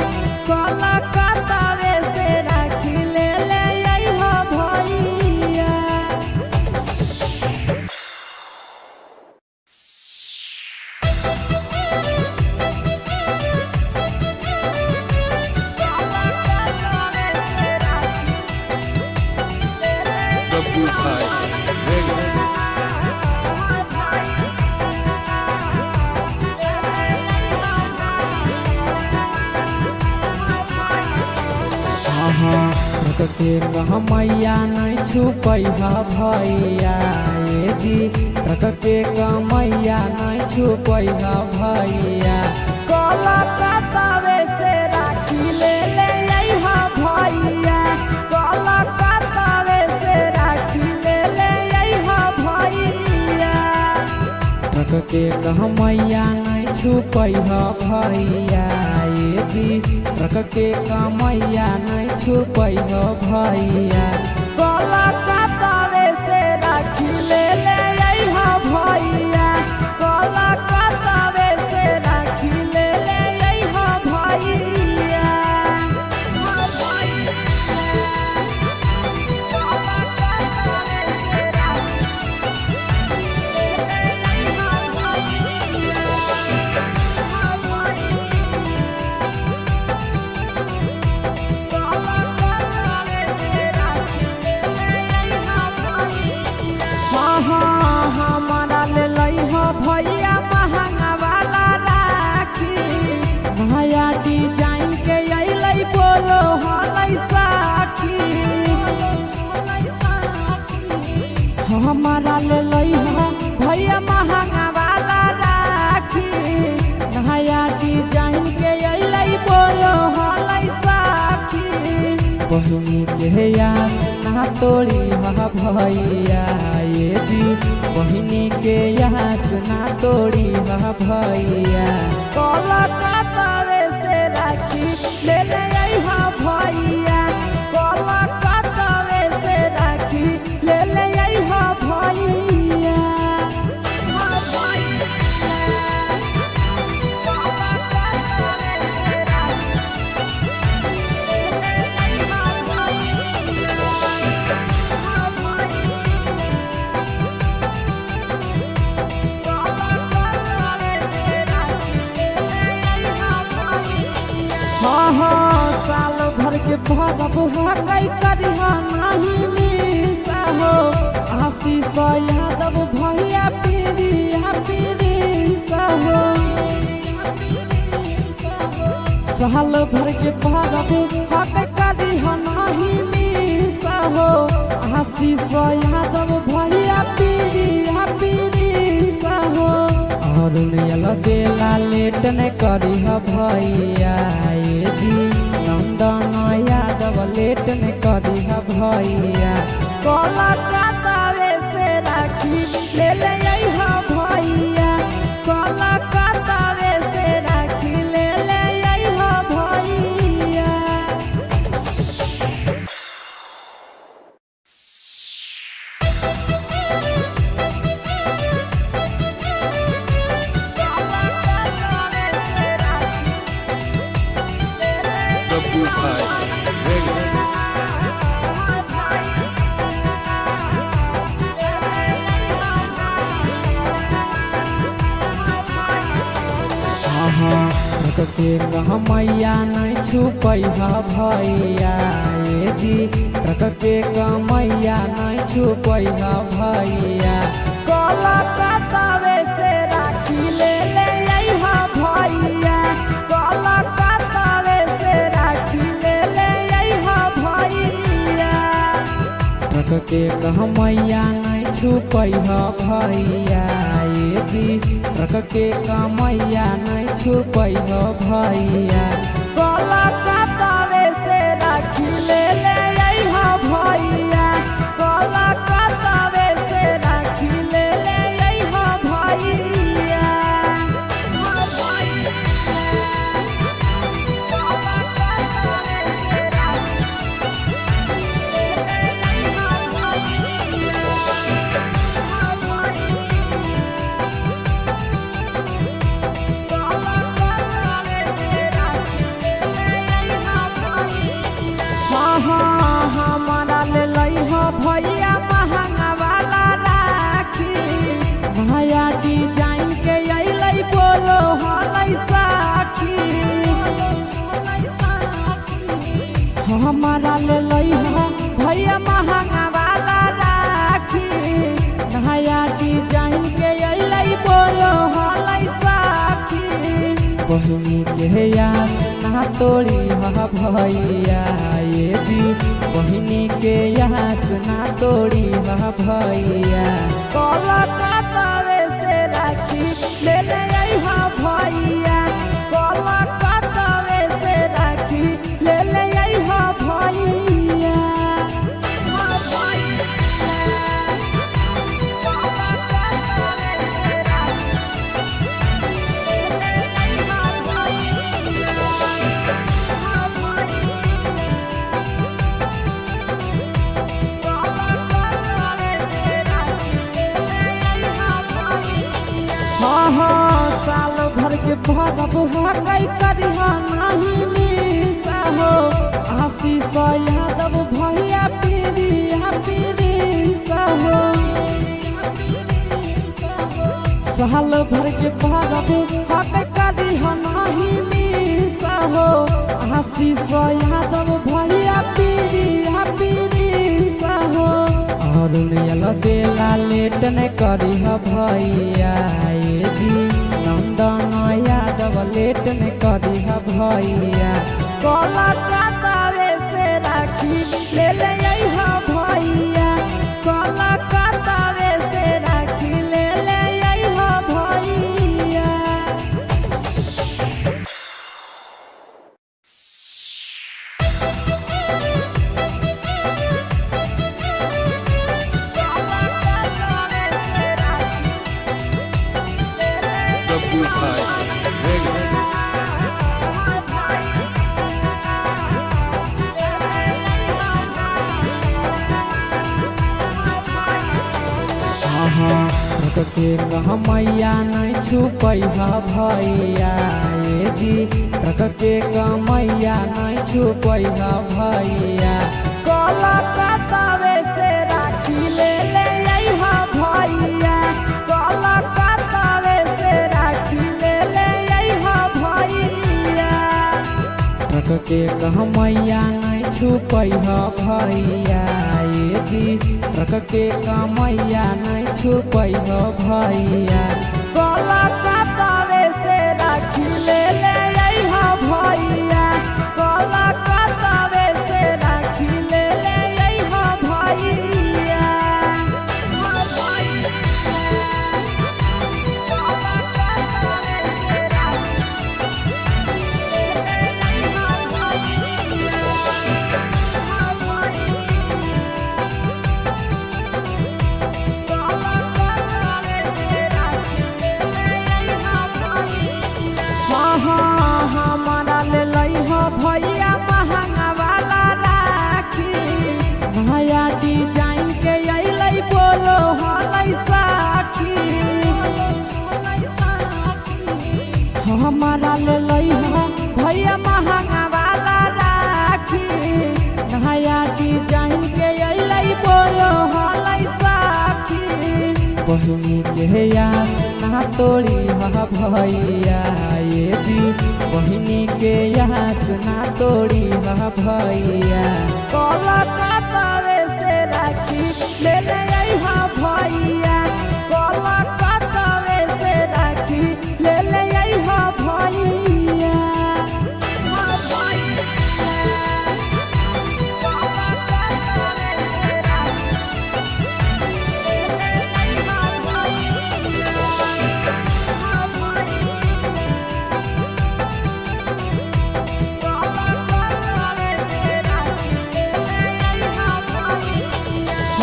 कलकत्तावे से राखी ले अइहा भैया ट्रक के कहमैया नहीं छुपै भैया ये जी ट्रक के कहमैया नहीं छुपै भैया कलकत्तावे से राखी ले अइहा भैया कलकत्तावे से राखी ले अइहा भैया ट्रक के कहमैया नहीं छुपै भैया ये जी ट्रक के कहमैया नहीं छुपै भैया कलकत्तावे से राखी ले अइहा भैया कलकत्तावे से राखी ले अइहा भैया हमारा ले लइहा भैया महंगा वाला राखी भैया डिजाइन के अइलै बोलो हलै साखी हमारा ले लइहा भैया महंगा वाला राखी भैया डिजाइन के अइलै बोलो हलै साखी बहिनी के याद ना ना तोड़ी हा भैया ये जी बहिनी के यहाँ ना तोड़ी हा भैया कोलकाता से राखी ले ले आई हा भैया कोलकाता से राखी ले ले आई हा भैया साल भर के भरब कई करिहा नहीं मिसा हो आशीष यादव भैया पीरिया पीरिसा हो साल भर के भरब कई करिहा नहीं मिसा हो आशीष यादव भैया पीरिया पीरिसा हो और बेला लेट न करी भैया ये जी नंदन यादव लेट न करी भैया कोलकाता से राखी ले ले आई हा भैया कोलकाता से राखी ले ले आई हा भैया के मैया नहीं छुपैहा भैया ये जी ट्रक के मैया नहीं छुपैहा भैया कोलकाता से राखी ले ले आई हा भैया कोलकाता से राखी ले ले आई हा भैया ट्रक के मैया नहीं छुपैहा भैया ये जी ट्रक के मैया नहीं छुपैहा भैया कोलकाता से राखी ले ले आई हा भैया कोलकाता से राखी ले ले आई हा भैया हमारा ले लई हो भैया महंगा वाला राखी भैया डिजाइन के अइलै बोलो हलै साखी हमारा ले लई हो भैया महंगा वाला राखी भैया डिजाइन के अइलै बोलो हलै साखी बहिनी के याद ना तोड़ी हा भैया ये जी बहिनी के यहाँ ना तोड़ी हा भैया कोलकाता से राखी ले ले आई हा भैया कोलकाता से राखी ले ले आई हा भैया साल भर के भरब कई करिहा नहीं मिसा हो आशीष यादव भैया पीरिया पीरिसा हो साल भर के भरब कई करिहा नहीं मिसा हो आशीष यादव भैया पीरिया पीरिसा हो और बेला लेट न करी भैया ये जी नंदन यादव लेट न करी भैया कोलकाता से राखी ले ले आई हा भैया कोलकाता से राखी ले ले आई हा भैया के कहमैया नहीं छुपैहा भैया ये जी ट्रक के कमैया नहीं छुपैहा भैया कलकत्तावे से राखी ले ले अइहा भैया कलकत्तावे से राखी ले ले अइहा भैया ट्रक के कहमैया नहीं छुपैहा भैया ये जी ट्रक के कमैया नहीं छुपैहा भैया कलकत्तावे से राखी ले ले अइहा भैया कलकत्तावे से राखी ले ले अइहा भैया हमारा ले लइहा भैया महंगा वाला राखी नया डिजाइन के अइलै बोलो हलै साखी हमारा ले लइहा भैया महंगा वाला राखी नया डिजाइन के अइलै बोलो हलै साखी बहिनी के याद ना तोड़ी हा भैया ये जी बहिनी के याद ना तोड़ी हा भैया कलकत्तावे से राखी ले ले अइहा भैया कलकत्तावे से राखी ले ले अइहा भैया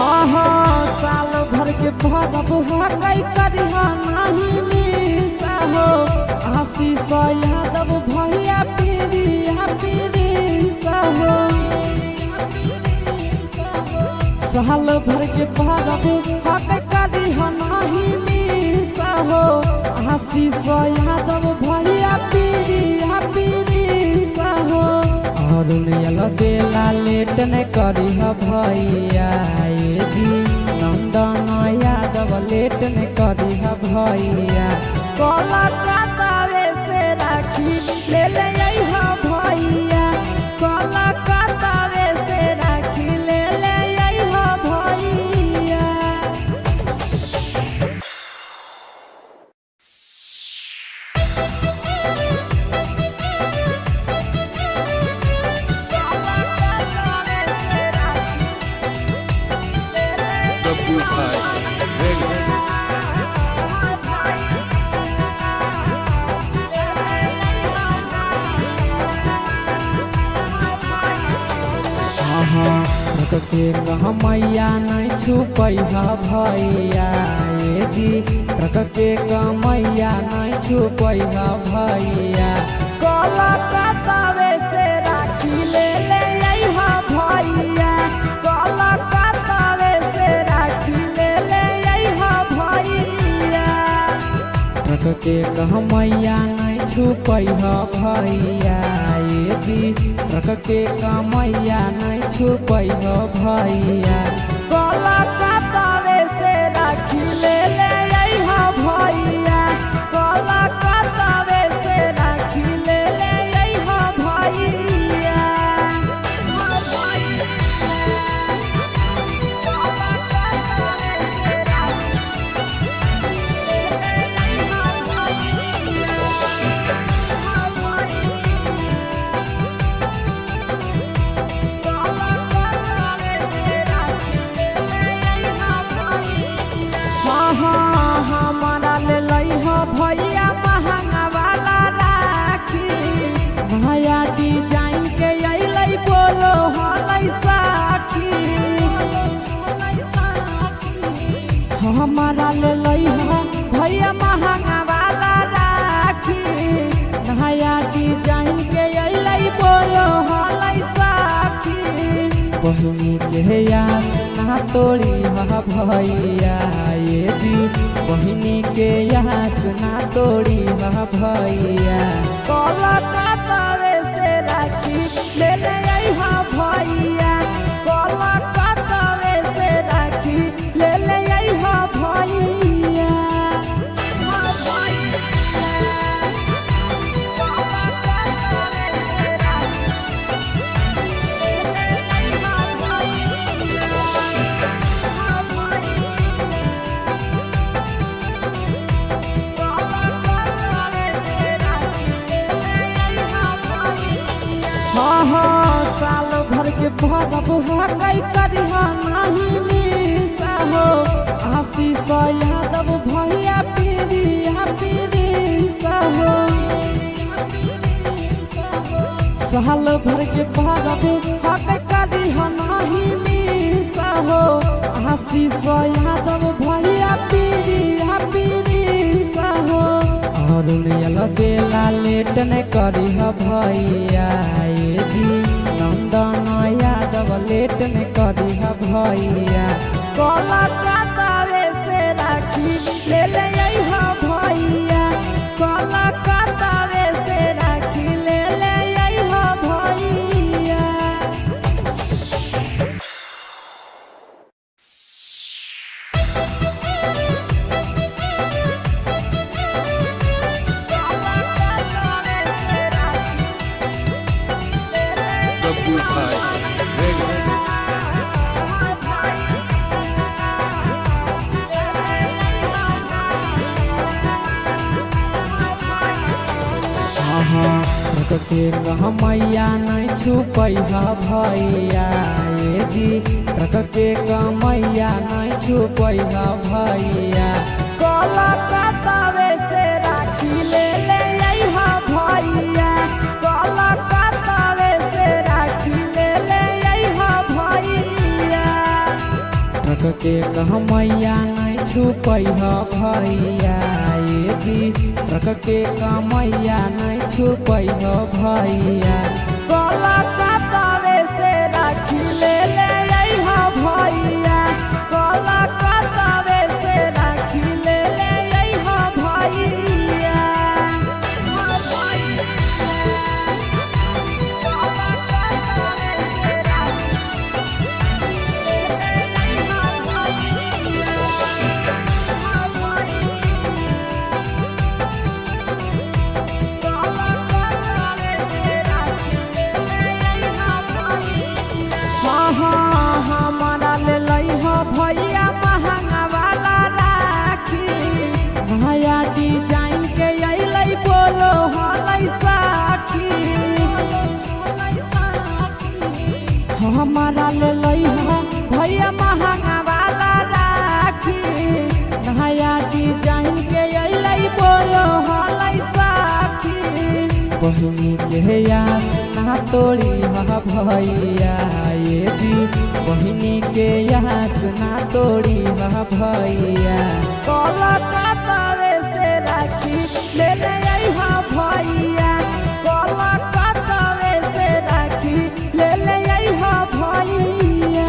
साल भर के भरब हकै करिहा नाही मिसा हो आशीष यादव भैया पीरिया हो साल भर के भरब हकै करिहा नाही मिसा हो आशीष यादव भैया पीरिया हो और बेला लेट न करिहा भैया ये जी नंदन यादव लेट न करिहा भैया कलकत्तावे से राखी ले ले अइहा भैया कलकत्तावे से राखी ले ले अइहा भैया ट्रक के कहमैया नहीं छुपैहा भैया ये जी ट्रक के कमैया नहीं छुपैहा भैया कलकत्तावे से राखी ले ले अइहा भैया कलकत्तावे से राखी ले ले अइहा भैया ट्रक के कहमैया नहीं छुपैहा भैया ये जी ट्रक के कमैया नहीं छुपैहा भैया कलकत्तावे से राखी ले ले अइहा भैया कलकत्तावे से राखी ले ले अइहा भैया हमारा ले लइहा भैया महंगा वाला राखी नया डिजाइन के अइलै बोलो हलै साखी हमारा ले लइहा भैया महंगा वाला राखी नया डिजाइन के अइलै बोलो हलै साखी बहिनी के याद ना ना तोड़ी हा भैया ये जी बहिनी के यास ना तोड़ी हा भैया कलकत्ता से राखी ले ले हा भैया कलकत्ता से राखी ले ले हा भैया साल भर के भरब हकई करिहा नहीं मिसा हो आशीष यादव भैया पीरिया पीरिसा हो साल भर के भरब हकई करिहा नहीं मिसा हो आशीष यादव भैया पीरिया पीरिसा हो और बेला लेट ने करी भैया ये जी नंदन यादव लेट ने करी भैया कलकत्ता से राखी ले ले हा भैया कलकत्ता से राखी ले ले हा भैया के मैया नहीं छुपैहा भैया ये जी ट्रक के मैया नहीं छुपैहा भैया कलकत्ता से राखी ले ले हा भैया कलकत्ता से राखी ले ले हा भैया ट्रक के मैया नहीं छुपैहा भैया ये जी ट्रक के मैया नहीं छुपैहा भैया कलकत्ता से राखी ले ले हा भैया कलकत्ता से राखी ले ले हा भैया भैया महंगा वाला राखी नया डिजाइन के अइलै बोलो हलै साखी हमारा ले भैया महंगा वाला राखी नया डिजाइन के अइलै बोलो हलै साखी बहिनी के याद ना तोड़ी हा भैया ये जी बहिनी के याद ना तोड़ी हा भैया कलकत्ता से राखी ले ले हा भैया कलकत्ता से राखी ले ले हा भैया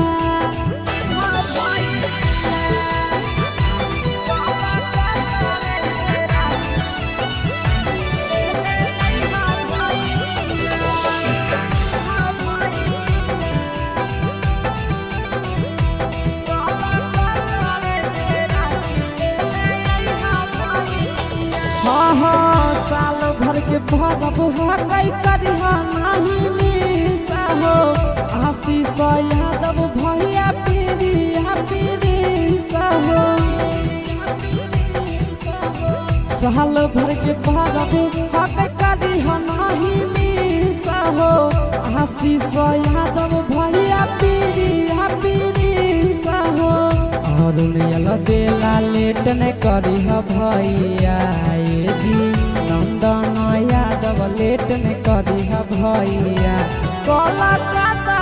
साल भर के भरब हकई करिहा नहीं मिसा हो आशीष यादव भैया पीरिया पीरिसा हो साल भर के भरब हकई करिहा नहीं मिसा हो आशीष यादव भैया पीरिया पीरिसा हो और बेला लेट ने करी भैया ये जी नंदन यादव लेट ने करी भैया कलकत्ता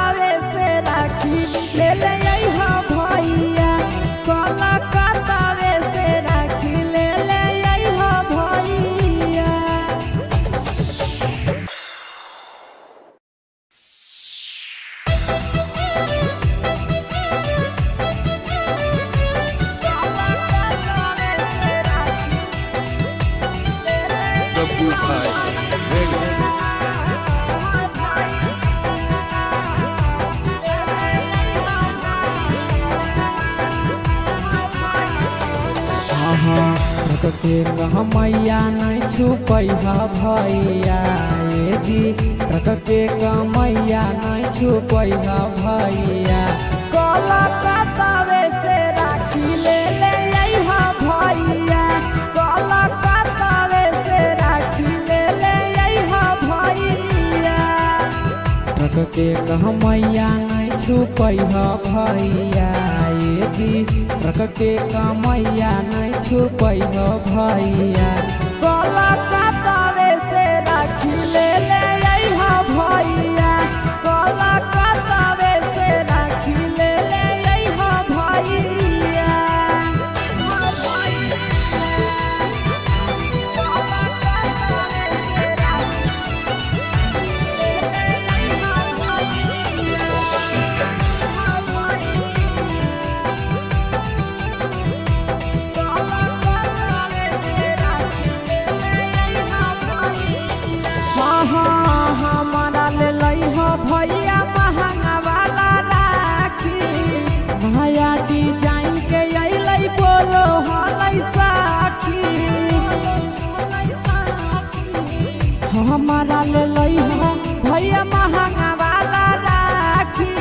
से राखी ले ले हा भैया कलकत्ता से राखी ले ले हा भैया बब्बू भाई रेडी। ट्रक के कहमैया नहीं छुपैहा भैया ये जी, ट्रक के कहमैया नहीं छुपैहा भैया। कलकत्तावे से राखी ले ले अइहा भैया, कलकत्तावे से राखी ले ले अइहा भैया। ट्रक के कहमैया नहीं छुपैहा भैया ये जी, ट्रक के कहमैया नहीं छुपैहा भैया। कलकत्तावे से राखी ले ले अइहा भैया, कलकत्तावे से राखी ले ले अइहा भैया। हमारा ले लइहा भैया महंगा वाला राखी, नया डिजाइन के अइलै बोलो हलै साखी। हमारा ले लइहा भैया महंगा वाला राखी,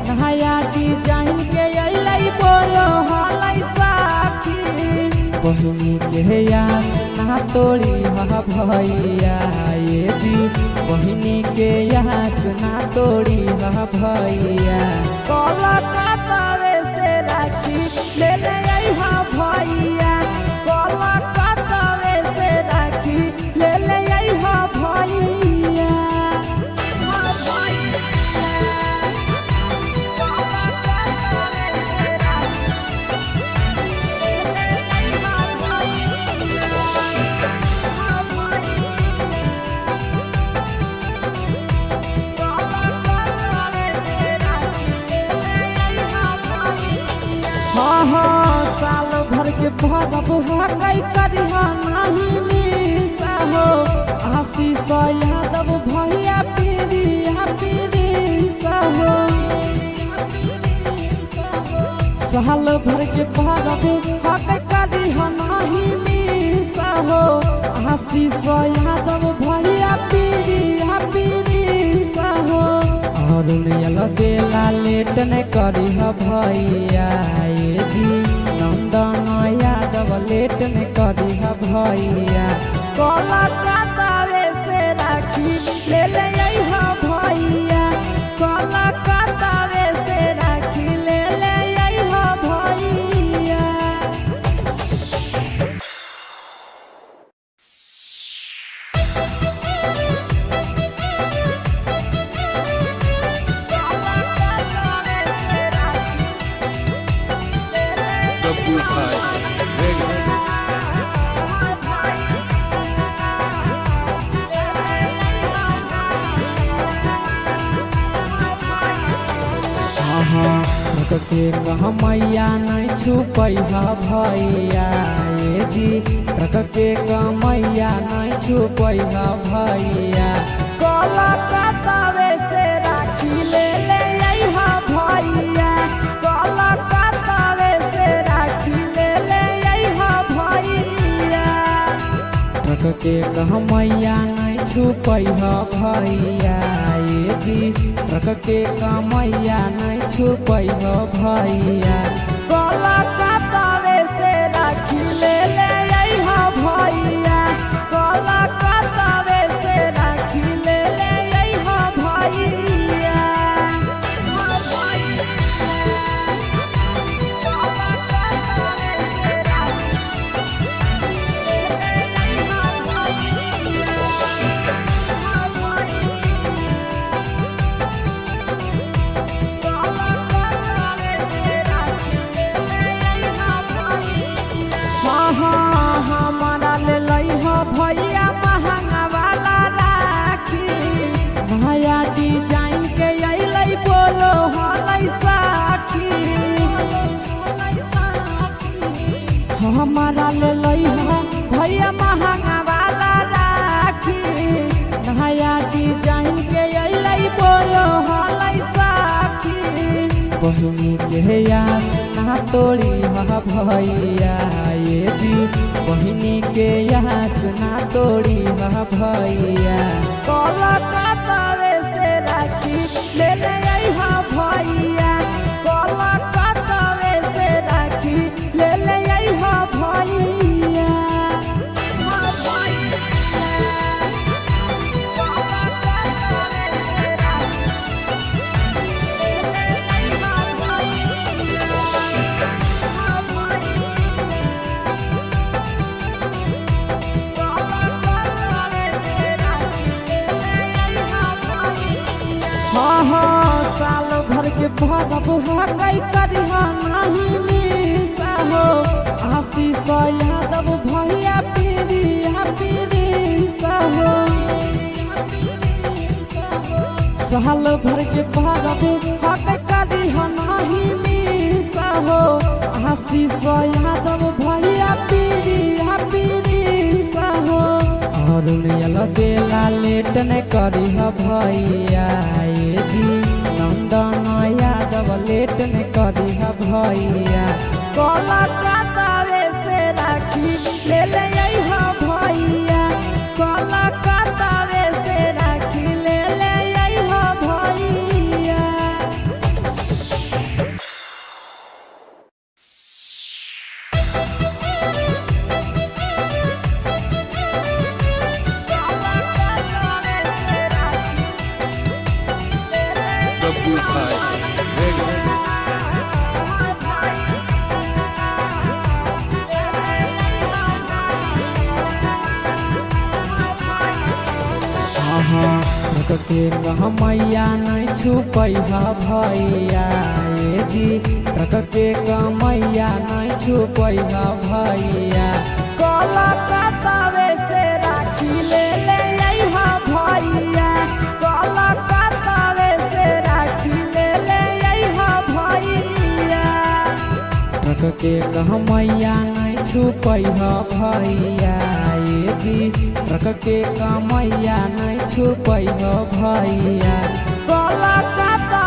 नया डिजाइन के अइलै बोलो हलै साखी। बहिनी के यार ना तोड़ी हा भैया ये जी, बहिनी के याद ना तोड़ी हा भैया। कलकत्तावे से राखी ले ले अइहा भैया, कलकत्तावे से राखी ले ले अइहा भैया। साल भर के भरब हकै करिहा नहीं मिसा हो, आशीष यादव भैया पीरिया पीरिसा हो। साल भर के भरब हकै करिहा नहीं मिसा हो, आशीष यादव भैया पीरिया पीरिसा हो। और मेल बेला लेट न करिहा भैया ये जी, नंदन यादव लेट न करिहा भैया। कलकत्तावे से राखी ले ले अइहा भैया, कलकत्तावे से राखी ले ले अइहा भैया। बब्बू भाई रेडी। ट्रक के कहमैया नहीं छुपैहा भैया ये जी, ट्रक के कहमैया नहीं छुपैहा भैया। कलकत्तावे से राखी ले ले अइहा भैया, कलकत्तावे से राखी ले ले अइहा भैया। ट्रक के कहमैया नहीं छुपैहा भैया ये जी, ट्रक के कहमैया नहीं छुपैहा भैया। कलकत्तावे से राखी ले ले अइहा भैया, कलकत्तावे से राखी ले ले अइहा भैया। हमारा ले लइहा भैया महंगा वाला राखी, नया डिजाइन के अइलै बोलो हलै साखी। हमारा ले लइहा भैया महंगा वाला राखी, तोड़ी हा भैया ये जी बहिनी के यास ना तोड़ी हा भैया कोलकाता से राखी ले ले हा भैया कोलकाता से राखी ले ले हा भैया साल भर के भरब हकई करिहा नहीं मिसा हो आशीष यादव भैया पीरी हो साल भर के भरब हकई करिहा नहीं मिसा हो आशीष यादव भैया पीरी हो और बेला लेट ने करी भैया ये जी नंदन यादव लेट ने करी भैया कोलकाता से राखी ले ले हा भैया कोलकाता से राखी ले ले हा भैया के मैया नहीं छुपैहा भैया ये जी ट्रक के मैया नहीं छुपैहा भैया कोलकाता से राखी ले ले हा भैया कोलकाता से राखी ले ले हा भैया ट्रक के मैया नहीं छुपैहा भैया ये जी ट्रक के मैया नहीं छुपैहा भैया कोलकाता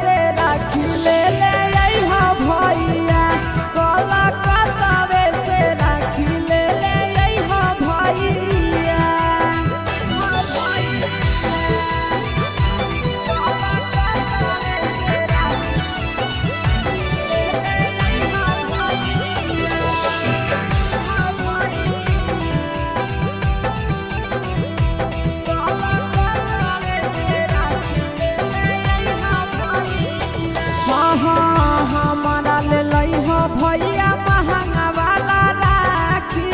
से राखी ले ले हा भैया कोलकाता से राखी ले ले हा भैया हमारा ले भैया महंगा वाला राखी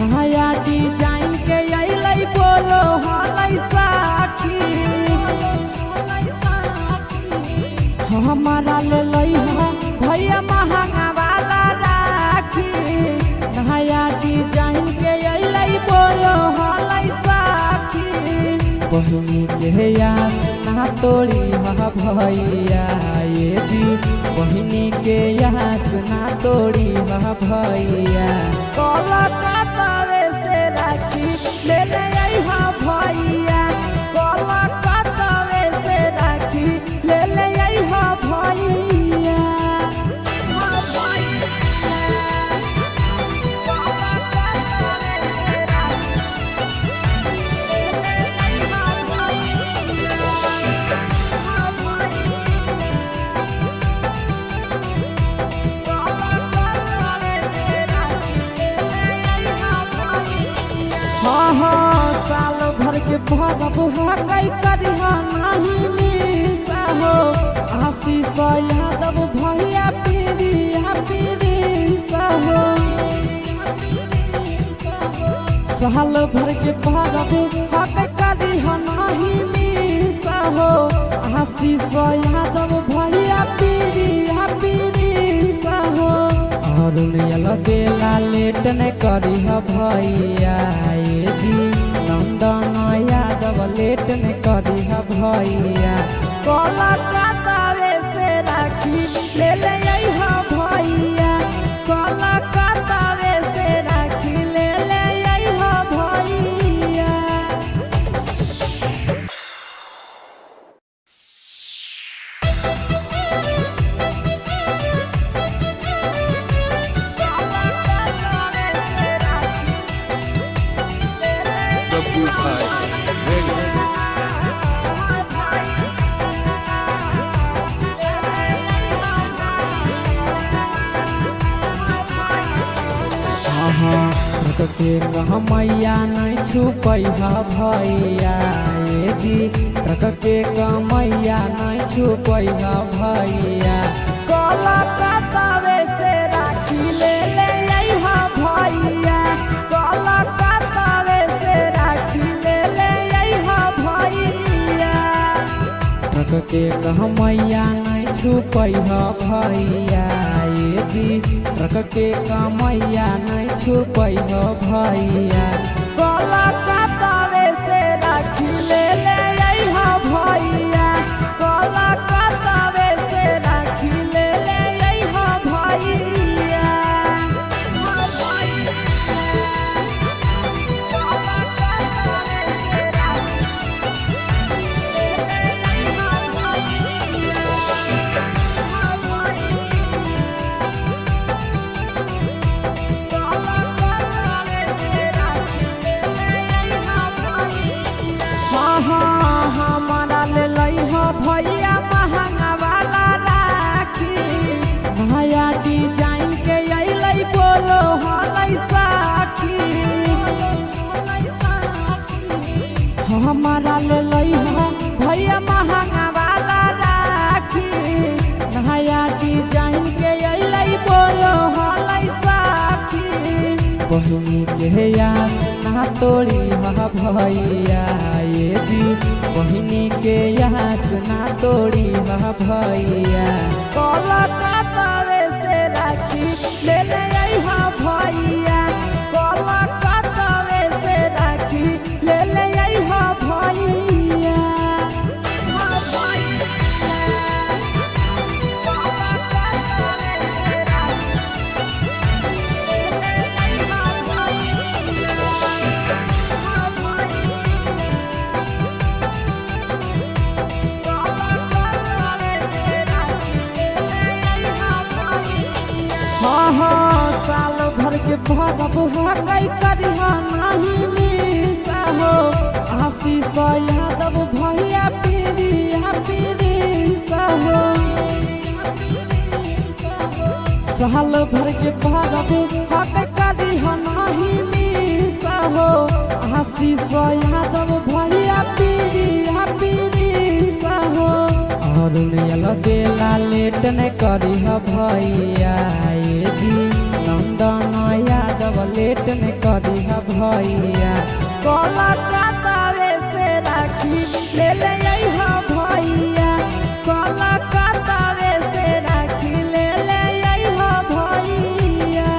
भैया डिजाइन के अलै बोलो हलै साखी हमारा ले भैया महंगा वाला राखी भैया डिजाइन के अलै बोलो हलै साखी बहिनी के याद ना तोड़ी हा भैया ये जी बहिनी के याद ना तोड़ी हा भैया कोलकाता से राखी ले ले हा भैया कोलकाता से राखी ले ले हा भैया साल भर के भरब हकई करिहा नहीं मिसा हो आशीष यादव भैया पीरी हो साल भर के भरब हकई करिहा नहीं मिसा हो आशीष यादव भैया पीरी हो और बेला लेट ने करी भैया ये जी नंदन यादव लेट ने करी भैया कोलकाता से राखी ले ले हा भैया कोलकाता से राखी ले ले हा भैया के कहमैया नहीं छुपई भैया ये जी ट्रक के कमैया नहीं छुपई भैया कलकत्तावे से राखी ले ले अइहा भैया कलकत्तावे से राखी ले ले अइहा भैया ट्रक के कहमैया नहीं छुपई भैया ये जी ट्रक के कमैया नहीं छुपई भैया कलकत्तावे से राखी ले ले अइहा भैया कलकत्तावे से राखी ले ले अइहा भैया हमारा ले लइहा भैया महंगा वाला राखी नया डिजाइन के अइलै बोलो हलै साखी हमारा ले लइहा भैया महंगा वाला राखी नया डिजाइन के अइलै बोलो हलै साखी बहिनी के याद ना तोड़ी भैया ये जी बहिनी के याद ना तोड़ी भैया कलकत्तावे से राखी ले ले अइहा भैया कलकत्तावे से राखी ले ले अइहा भैया साल भर के भगब हकै करिहा नहीं मिसा हो आशीष यादव भैया पीरिया पीरिसा हो साल भर के भगब हकै करिहा नहीं मिसा हो आशीष यादव भैया पीरिया पीरिसा हो और बेला लेट ने करी भैया ये जी नंदन यादव लेट ने करी भैया कलकत्तावे से राखी ले ले अइहा भैया कलकत्तावे से राखी ले ले अइहा भैया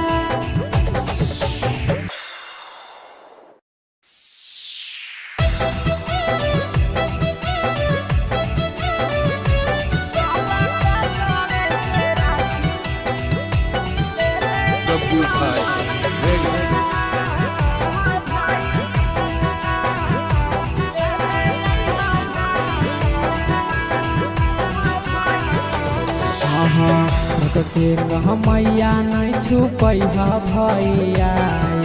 ट्रक के कहमैया नहीं छुपई भैया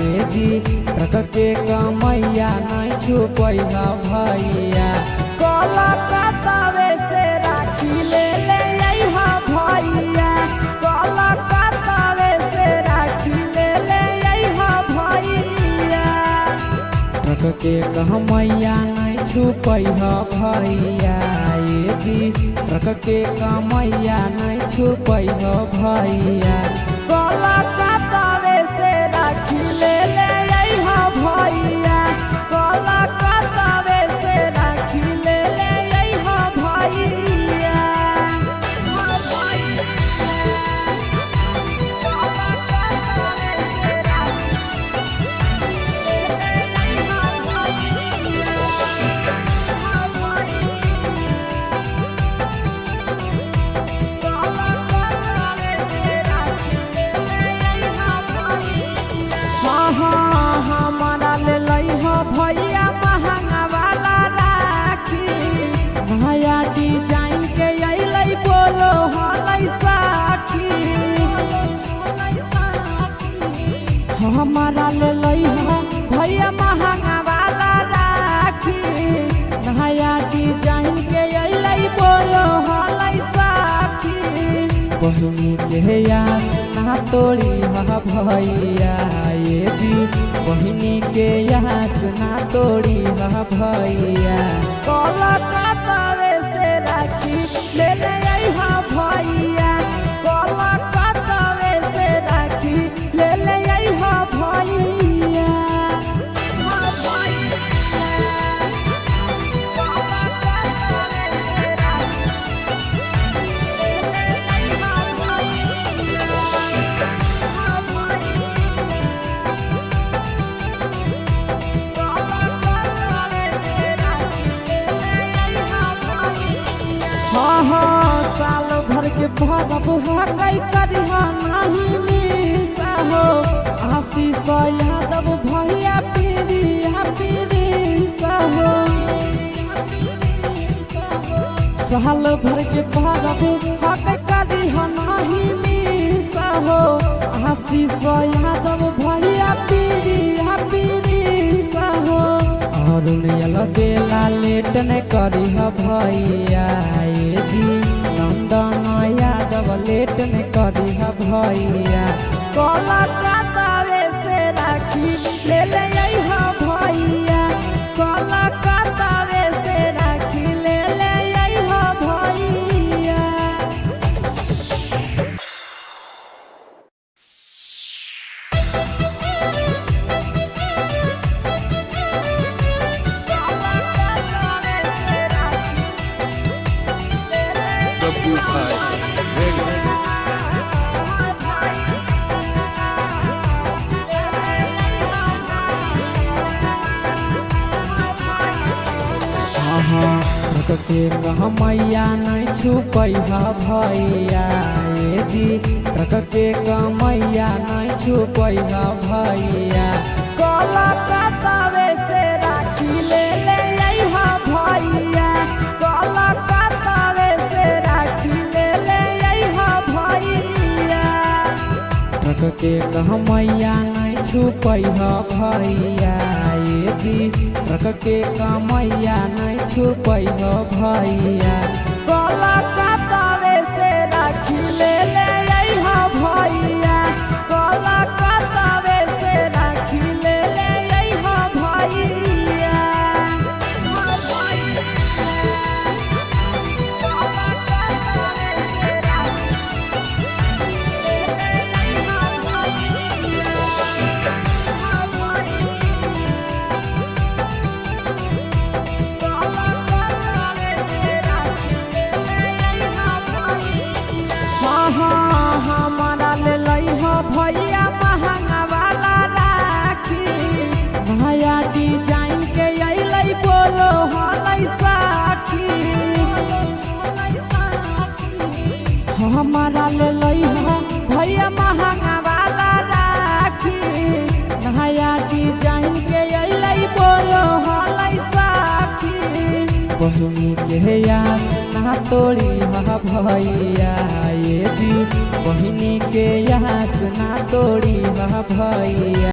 ये जी ट्रक के कमैया नहीं छुपई भैया कलकत्तावे से राखी ले ले अइहा भैया कलकत्तावे से राखी ले ले अइहा भैया ट्रक के कहमैया नहीं छुपई भैया ये जी ट्रक के कमैया नहीं छुपई भैया कलकत्तावे से राखी ले ले अइहा भैया कलकत्तावे से राखी ले ले अइहा भैया हमारा ले लइहा भैया महंगा वाला राखी नया डिजाइन के अइलै बोलो हलै साखी हमारा ले लइहा भैया महंगा वाला राखी नया डिजाइन के अइलै बोलो हलै साखी बहिनी के याद ना ना तोड़ी हा भैया ये जी बहिनी के यास ना तोड़ी हा भैया कोलकाता से राखी ले ले आई हा भैया कोलकाता से राखी ले ले आई हा भैया हाँ साल भर के भरब हकई करिहा नहीं मिसा हो आशीष यादव भैया पीरिया पीरिसा हो साल भर के भरब हकई करिहा नहीं मिसा हो आशीष यादव भैया पीरिया पीरिसा हो और बेला लेट न करी भैया ये जी नंदन यादव लेट न करी भैया कोलकाता से राखी ले ले आई हा भैया कोलकाता से राखी ले ले आई हा भैया के मैया नहीं छुपैहा भैया ये जी ट्रक के मैया नहीं छुपैहा भैया कोलकाता से राखी ले ले आई हा भैया कोलकाता से राखी ले ले आई हा भैया ट्रक के मैया नहीं छुपैहा भैया ये जी ट्रक के मैया नहीं छुपैहा भैया कोलकाता से राखी ले ले आई हा भैया कोलकाता से राखी ले ले आई हा भैया हमारा ले लई हो भैया महंगा वाला राखी नया डिजाइन के अइलै बोलो हलै साखी हमारा ले लई हो भैया महंगा वाला राखी नया डिजाइन के अइलै बोलो हलै साखी बहिनी के याद ना तोड़ी हा भैया ये जी बहिनी के याद ना तोड़ी हा भैया।